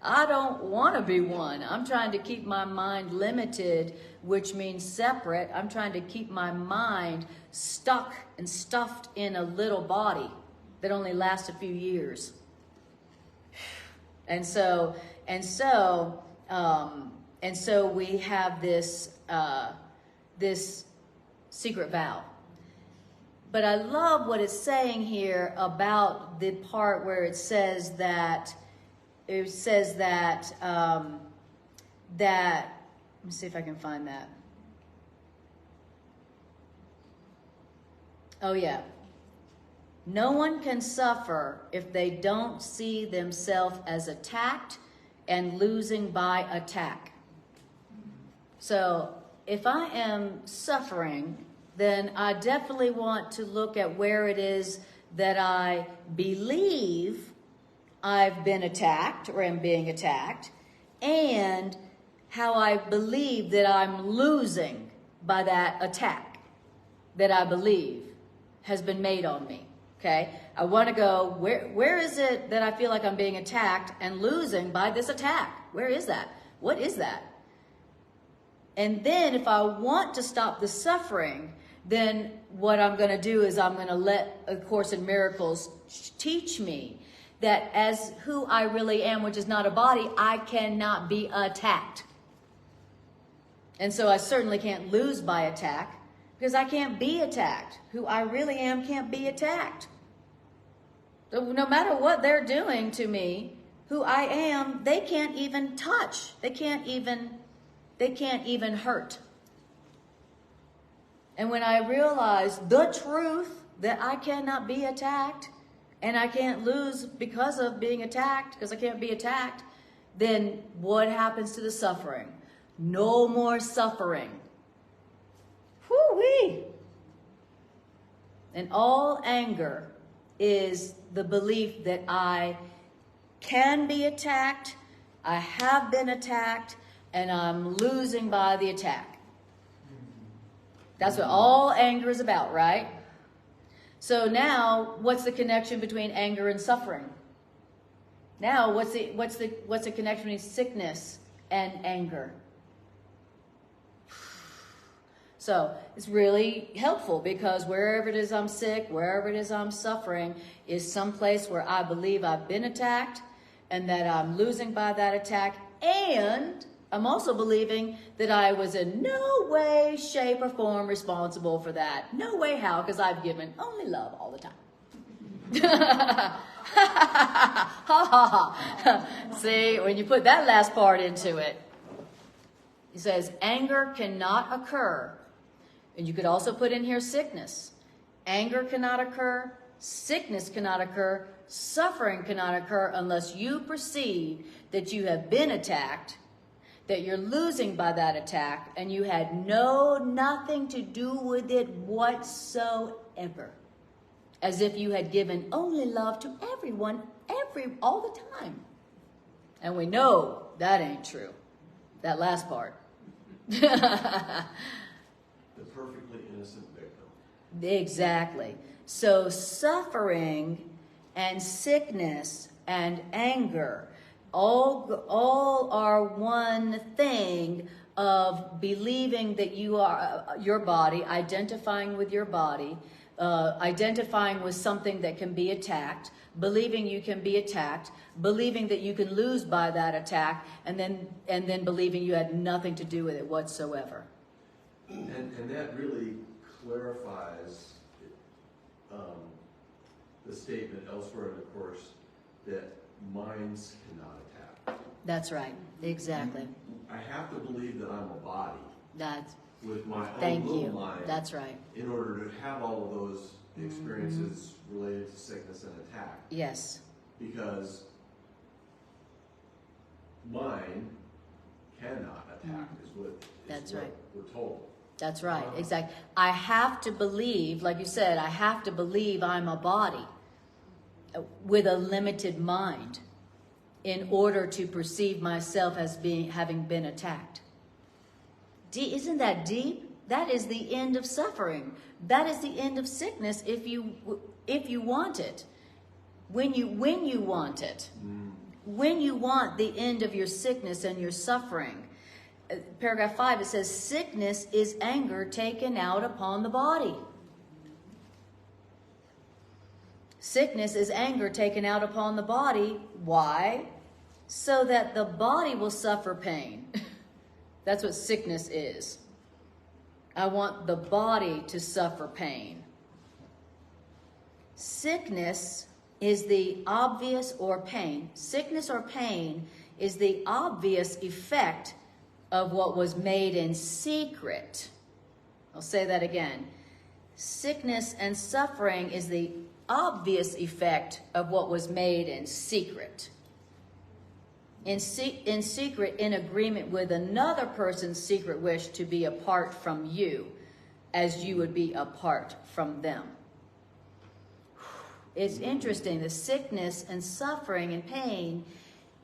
[SPEAKER 1] I don't want to be one. I'm trying to keep my mind limited, which means separate. I'm trying to keep my mind stuck and stuffed in a little body that only lasts a few years. And so we have this secret vow. But I love what it's saying here about the part where it says that let me see if I can find that. Oh yeah. No one can suffer if they don't see themselves as attacked and losing by attack. So if I am suffering, then I definitely want to look at where it is that I believe I've been attacked or am being attacked, and how I believe that I'm losing by that attack that I believe has been made on me. Okay, I want to go, where is it that I feel like I'm being attacked and losing by this attack? Where is that? What is that? And then if I want to stop the suffering, then what I'm going to do is I'm going to let A Course in Miracles teach me that as who I really am, which is not a body, I cannot be attacked. And so I certainly can't lose by attack, because I can't be attacked. Who I really am can't be attacked. So no matter what they're doing to me, who I am, they can't even touch. They can't even hurt. And when I realize the truth that I cannot be attacked, and I can't lose because of being attacked, because I can't be attacked, then what happens to the suffering? No more suffering. Whoo-wee! And all anger is the belief that I can be attacked, I have been attacked, and I'm losing by the attack. That's what all anger is about, right? So now, what's the connection between anger and suffering? Now, what's the connection between sickness and anger? So it's really helpful, because wherever it is I'm sick, wherever it is I'm suffering, is some place where I believe I've been attacked and that I'm losing by that attack, and I'm also believing that I was in no way, shape, or form responsible for that. No way how, because I've given only love all the time. See, when you put that last part into it, he says anger cannot occur. And you could also put in here sickness. Anger cannot occur, sickness cannot occur, suffering cannot occur unless you perceive that you have been attacked, that you're losing by that attack, and you had nothing to do with it whatsoever. as if you had given only love to everyone, all the time. And we know that ain't true. That last part.
[SPEAKER 2] The perfectly innocent victim.
[SPEAKER 1] Exactly. So suffering and sickness and anger all are one thing of believing that you are your body, identifying with your body, identifying with something that can be attacked, believing you can be attacked, believing that you can lose by that attack, and then believing you had nothing to do with it whatsoever.
[SPEAKER 2] And that really clarifies the statement elsewhere in the course that minds cannot attack.
[SPEAKER 1] That's right. Exactly.
[SPEAKER 2] I have to believe that I'm a body
[SPEAKER 1] That's
[SPEAKER 2] with my own
[SPEAKER 1] thank
[SPEAKER 2] little
[SPEAKER 1] you.
[SPEAKER 2] mind
[SPEAKER 1] That's right.
[SPEAKER 2] in order to have all of those experiences related to sickness and attack.
[SPEAKER 1] Yes.
[SPEAKER 2] Because mine cannot attack
[SPEAKER 1] That's
[SPEAKER 2] what
[SPEAKER 1] right.
[SPEAKER 2] we're told.
[SPEAKER 1] That's right. Exactly. I have to believe, like you said, I have to believe I'm a body with a limited mind in order to perceive myself as having been attacked. Isn't that deep? That is the end of suffering. That is the end of sickness if you want it. When you want it. When you want the end of your sickness and your suffering. Paragraph 5, it says, sickness is anger taken out upon the body. Sickness is anger taken out upon the body. Why? So that the body will suffer pain. That's what sickness is. I want the body to suffer pain. Sickness is the obvious, or pain. Sickness or pain is the obvious effect of what was made in secret. I'll say that again. Sickness and suffering is the obvious effect of what was made in secret. In secret, in agreement with another person's secret wish to be apart from you, as you would be apart from them. It's interesting. The sickness and suffering and pain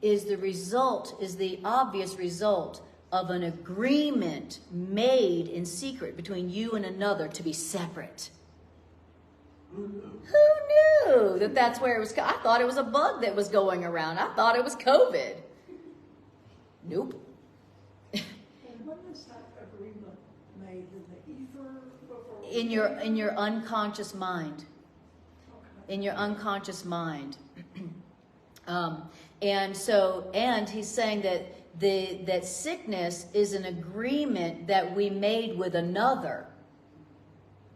[SPEAKER 1] is the obvious result of an agreement made in secret between you and another to be separate. Who knew that that's where it was? I thought it was a bug that was going around. I thought it was COVID. Nope.
[SPEAKER 4] And when is that agreement made, in the ether before?
[SPEAKER 1] In your unconscious mind.
[SPEAKER 4] Okay.
[SPEAKER 1] In your unconscious mind. And he's saying that sickness is an agreement that we made with another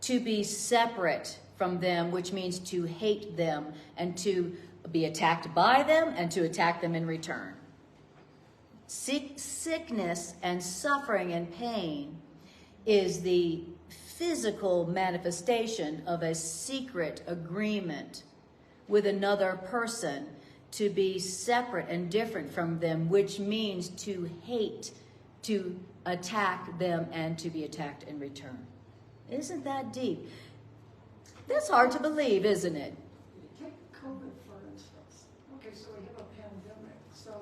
[SPEAKER 1] to be separate from them, which means to hate them and to be attacked by them and to attack them in return. Sickness and suffering and pain is the physical manifestation of a secret agreement with another person to be separate and different from them, which means to hate, to attack them, and to be attacked in return. Isn't that deep? That's hard to believe, isn't it?
[SPEAKER 4] Take COVID, for instance. Okay, so we have a pandemic, so...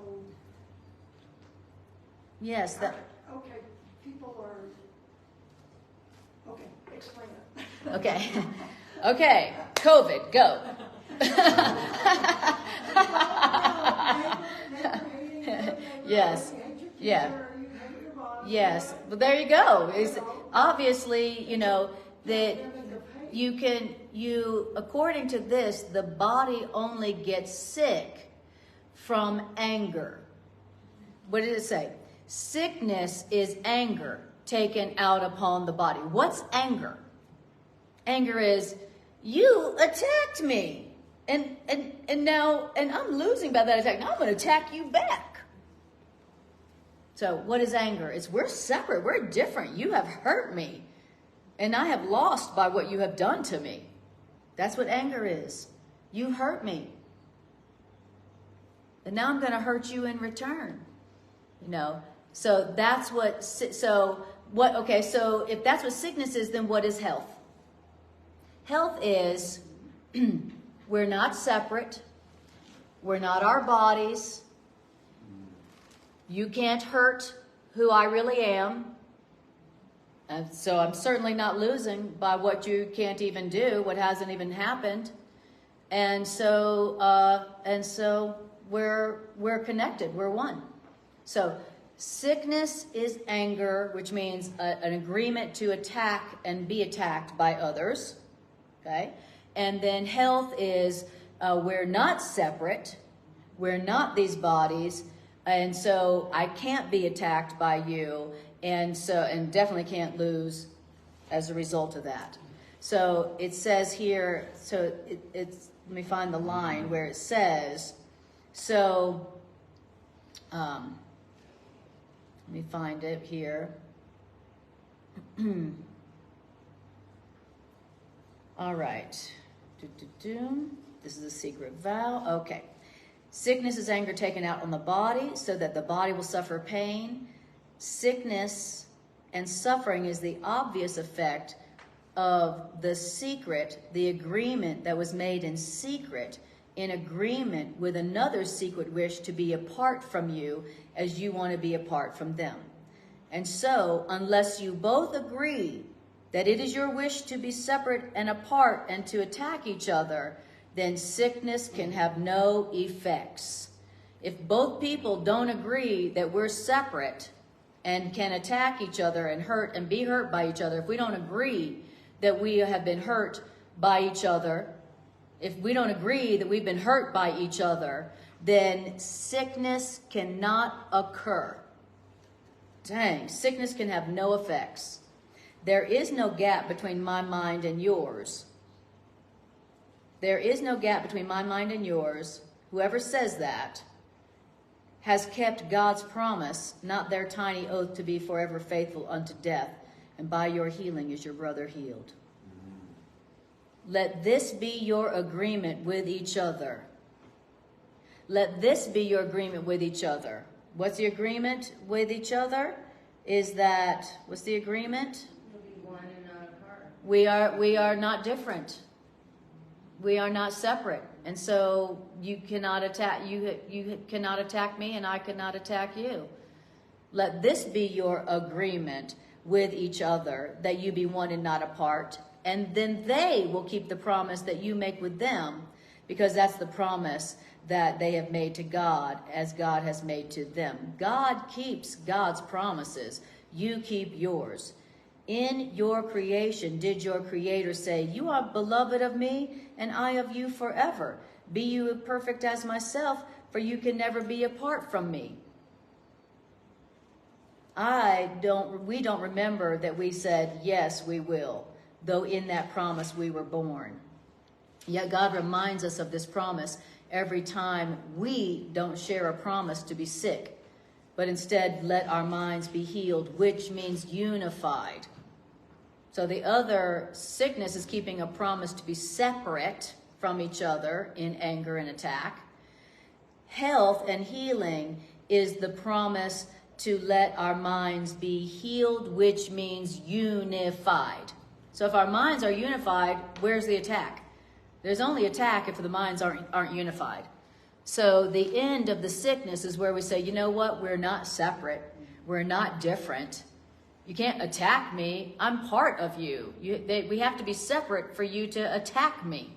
[SPEAKER 1] Yes, that...
[SPEAKER 4] Okay, people are... Okay, explain it.
[SPEAKER 1] Okay. Okay, COVID, go. Yes. Yeah. Yes. Well, there you go. It's obviously, that according to this, the body only gets sick from anger. What did it say? Sickness is anger taken out upon the body. What's anger? Anger is, you attacked me. And I'm losing by that attack. Now I'm going to attack you back. So what is anger? It's we're separate. We're different. You have hurt me. And I have lost by what you have done to me. That's what anger is. You hurt me. And now I'm going to hurt you in return. So that's what, so if that's what sickness is, then what is health? Health is we're not separate. We're not our bodies. You can't hurt who I really am. And so I'm certainly not losing by what you can't even do, what hasn't even happened. And so we're connected. We're one. So sickness is anger, which means an agreement to attack and be attacked by others. Okay? And then health is we're not separate. We're not these bodies. And so I can't be attacked by you. And definitely can't lose as a result of that. So it says here, let me find the line where it says, let me find it here. All right. This is a secret vow. Okay. Sickness is anger taken out on the body so that the body will suffer pain. Sickness and suffering is the obvious effect of the secret, the agreement that was made in secret, in agreement with another secret wish to be apart from you as you want to be apart from them. And so, unless you both agree that it is your wish to be separate and apart and to attack each other, then sickness can have no effects. If both people don't agree that we're separate and can attack each other and hurt and be hurt by each other, if we don't agree that we have been hurt by each other, if we don't agree that we've been hurt by each other, then sickness cannot occur. Dang, sickness can have no effects. There is no gap between my mind and yours. There is no gap between my mind and yours. Whoever says that has kept God's promise, not their tiny oath to be forever faithful unto death, and by your healing is your brother healed. Let this be your agreement with each other. Let this be your agreement with each other. What's the agreement with each other? What's the agreement?
[SPEAKER 5] You'll be one and not apart.
[SPEAKER 1] We are not different. We are not separate. And so you cannot attack me and I cannot attack you. Let this be your agreement with each other, that you be one and not apart. And then they will keep the promise that you make with them, because that's the promise that they have made to God as God has made to them. God keeps God's promises. You keep yours. In your creation, did your Creator say, you are beloved of me and I of you forever. Be you perfect as myself, for you can never be apart from me. We don't remember that we said, yes, we will, though in that promise we were born. Yet God reminds us of this promise every time we don't share a promise to be sick, but instead let our minds be healed, which means unified. So the other sickness is keeping a promise to be separate from each other in anger and attack. Health and healing is the promise to let our minds be healed, which means unified. So if our minds are unified, where's the attack? There's only attack if the minds aren't unified. So the end of the sickness is where we say, you know what? We're not separate. We're not different. You can't attack me. I'm part of you. We have to be separate for you to attack me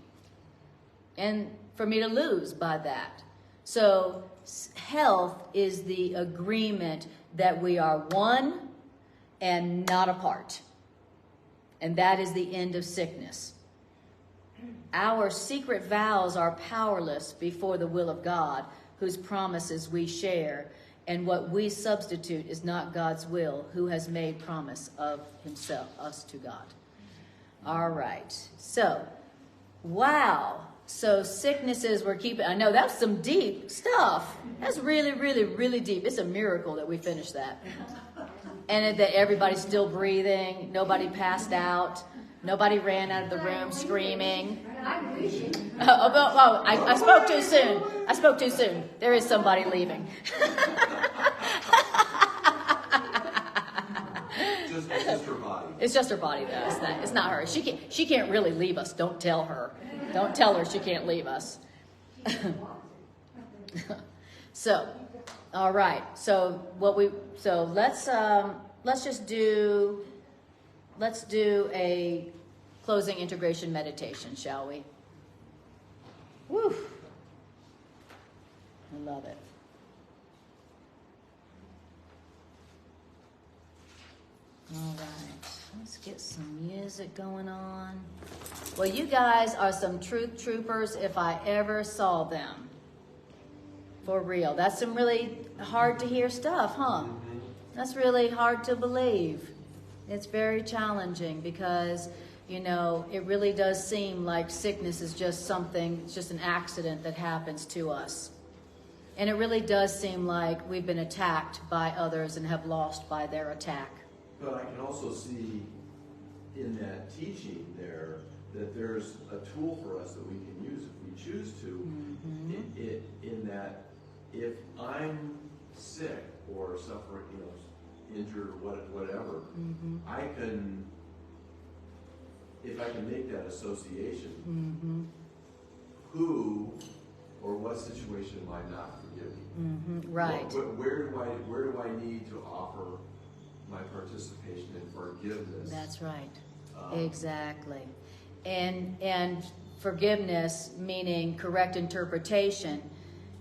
[SPEAKER 1] and for me to lose by that. So health is the agreement that we are one and not apart. And that is the end of sickness. Our secret vows are powerless before the will of God, whose promises we share. And what we substitute is not God's will, who has made promise of himself, us to God. All right. So, wow. So sicknesses we're keeping. I know that's some deep stuff. That's really, really, really deep. It's a miracle that we finished that. And that everybody's still breathing. Nobody passed out. Nobody ran out of the room screaming. I spoke too soon. I spoke too soon. There is somebody leaving.
[SPEAKER 2] just her body.
[SPEAKER 1] It's just her body, though. It's not her. She can't really leave us. Don't tell her. Don't tell her she can't leave us. So, all right. So let's do a closing integration meditation, shall we? Woo! I love it. All right, let's get some music going on. Well, you guys are some truth troopers if I ever saw them. For real. That's some really hard to hear stuff, huh? That's really hard to believe. It's very challenging because, you know, it really does seem like sickness is just something, it's just an accident that happens to us. And it really does seem like we've been attacked by others and have lost by their attack.
[SPEAKER 2] But I can also see in that teaching there that there's a tool for us that we can use if we choose to, in that if I'm sick or suffering, you know, injured or whatever, I can, if I can make that association, who or what situation am I not forgiving?
[SPEAKER 1] Right.
[SPEAKER 2] Where do I need to offer my participation in forgiveness?
[SPEAKER 1] That's right. Exactly. And forgiveness meaning correct interpretation.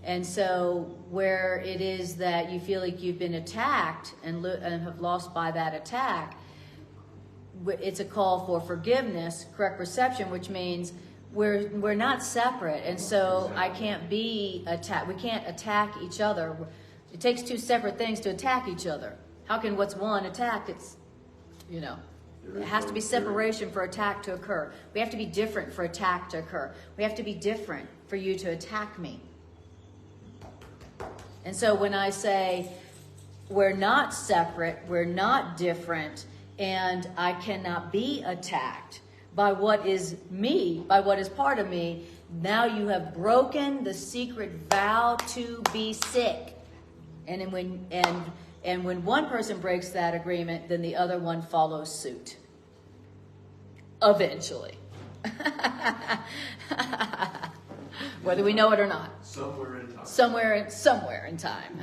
[SPEAKER 1] And so where it is that you feel like you've been attacked and have lost by that attack, it's a call for forgiveness, correct perception, which means we're not separate. And so I can't be attacked. We can't attack each other. It takes two separate things to attack each other. How can what's one attack? It's, you know, it has to be separation for attack to occur. We have to be different for attack to occur. We have to be different for you to attack me. And so when I say we're not separate, we're not different, and I cannot be attacked by what is me, by what is part of me, now you have broken the secret vow to be sick. And when one person breaks that agreement, then the other one follows suit. Eventually. Whether we know it or not.
[SPEAKER 2] Somewhere in time.
[SPEAKER 1] Somewhere in time.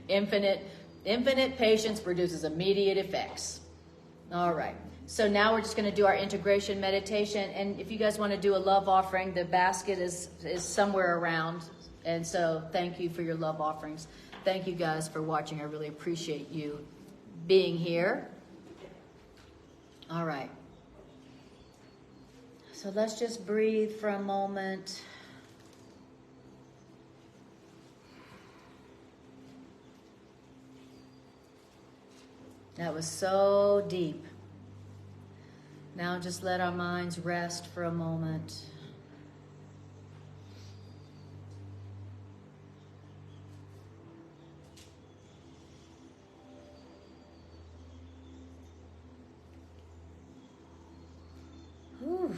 [SPEAKER 1] Infinite patience produces immediate effects. All right. So now we're just going to do our integration meditation. And if you guys want to do a love offering, the basket is somewhere around. And so thank you for your love offerings. Thank you guys for watching. I really appreciate you being here. All right. So let's just breathe for a moment. That was so deep. Now just let our minds rest for a moment. Whew.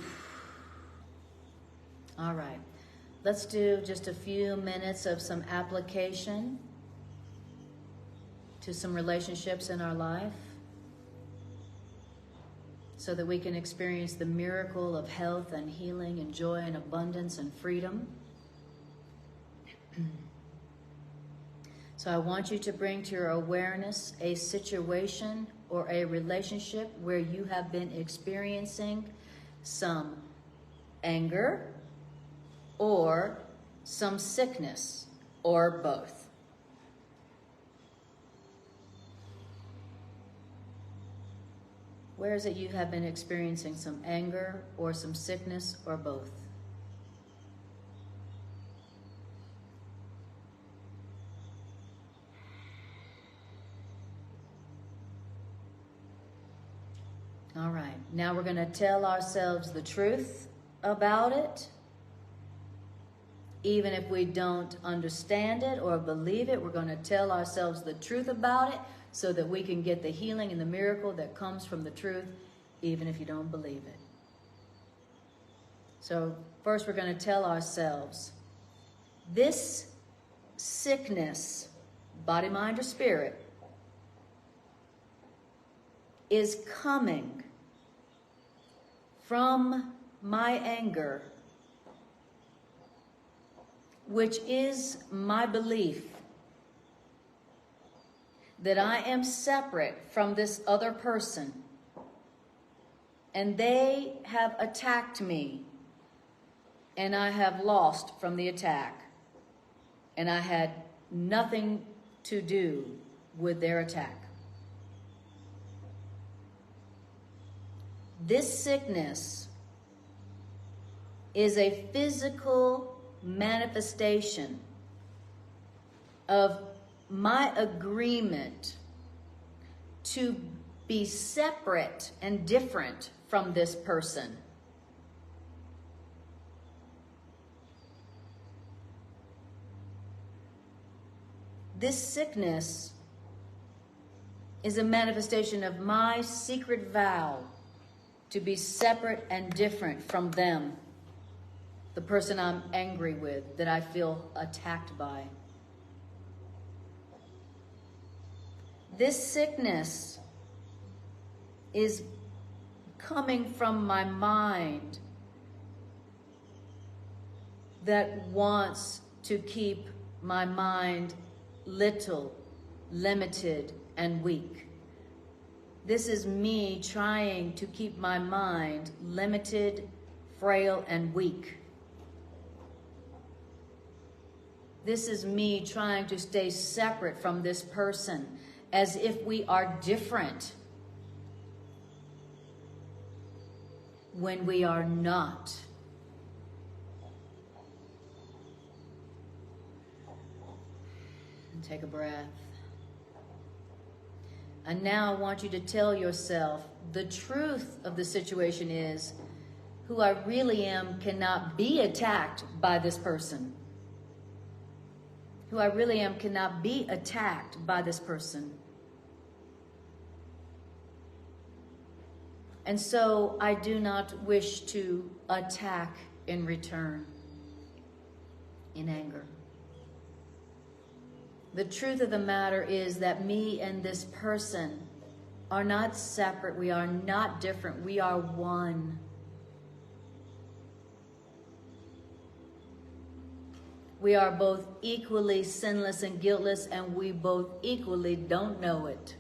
[SPEAKER 1] All right. Let's do just a few minutes of some application to some relationships in our life so that we can experience the miracle of health and healing and joy and abundance and freedom. So I want you to bring to your awareness a situation or a relationship where you have been experiencing some anger or some sickness or both. Where is it you have been experiencing some anger or some sickness or both? All right, now we're going to tell ourselves the truth about it. Even if we don't understand it or believe it, we're going to tell ourselves the truth about it so that we can get the healing and the miracle that comes from the truth, even if you don't believe it. So first we're going to tell ourselves, this sickness, body, mind, or spirit, is coming from my anger, which is my belief that I am separate from this other person, and they have attacked me, and I have lost from the attack, and I had nothing to do with their attack. This sickness is a physical manifestation of my agreement to be separate and different from this person. This sickness is a manifestation of my secret vow to be separate and different from them, the person I'm angry with, that I feel attacked by. This sickness is coming from my mind that wants to keep my mind little, limited, and weak. This is me trying to keep my mind limited, frail, and weak. This is me trying to stay separate from this person as if we are different when we are not. Take a breath. And now I want you to tell yourself the truth of the situation is who I really am cannot be attacked by this person. Who I really am cannot be attacked by this person. And so I do not wish to attack in return in anger. The truth of the matter is that me and this person are not separate. We are not different. We are one. We are both equally sinless and guiltless, and we both equally don't know it.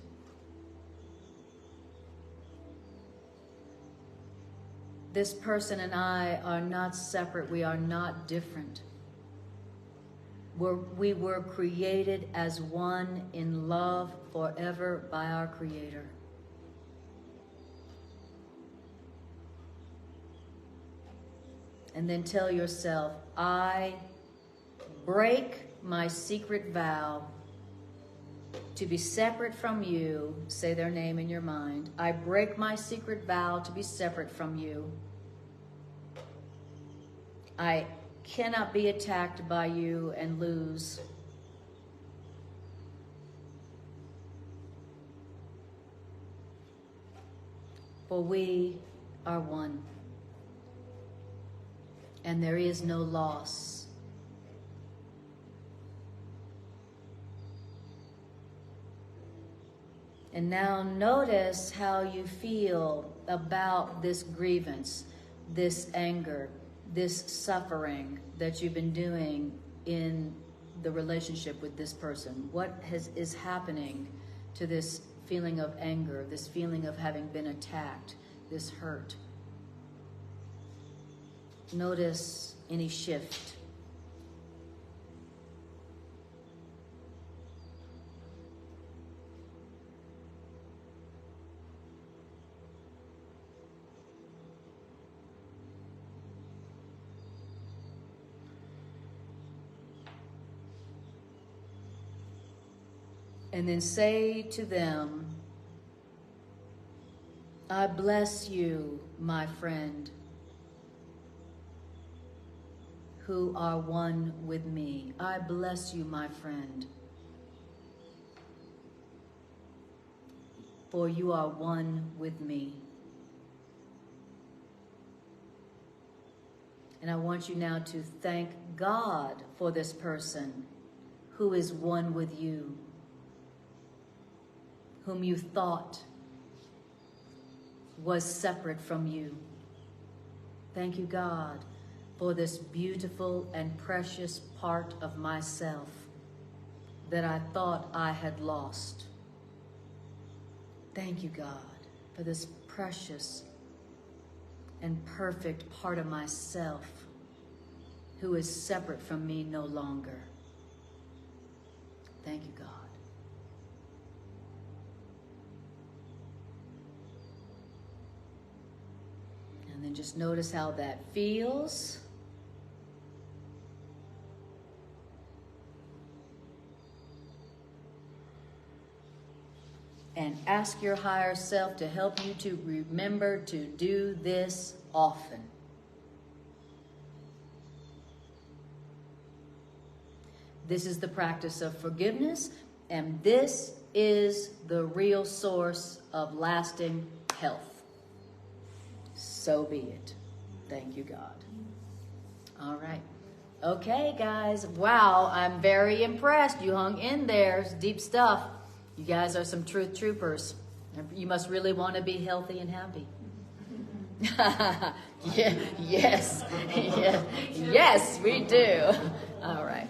[SPEAKER 1] This person and I are not separate. We are not different. We were created as one in love forever by our Creator. And then tell yourself, I break my secret vow to be separate from you. Say their name in your mind. I break my secret vow to be separate from you. I cannot be attacked by you and lose. For we are one. And there is no loss. And now notice how you feel about this grievance, this anger, this suffering that you've been doing in the relationship with this person. What is happening to this feeling of anger, this feeling of having been attacked, this hurt? Notice any shift. And then say to them, I bless you, my friend, who are one with me. I bless you, my friend, for you are one with me. And I want you now to thank God for this person who is one with you, whom you thought was separate from you. Thank you, God, for this beautiful and precious part of myself that I thought I had lost. Thank you, God, for this precious and perfect part of myself who is separate from me no longer. Thank you, God. And then just notice how that feels. And ask your higher self to help you to remember to do this often. This is the practice of forgiveness, and this is the real source of lasting health. So be it. Thank you, God. All right. Okay, guys. Wow, I'm very impressed. You hung in there. It's deep stuff. You guys are some truth troopers. You must really want to be healthy and happy. Yeah, yes, yes, we do. All right.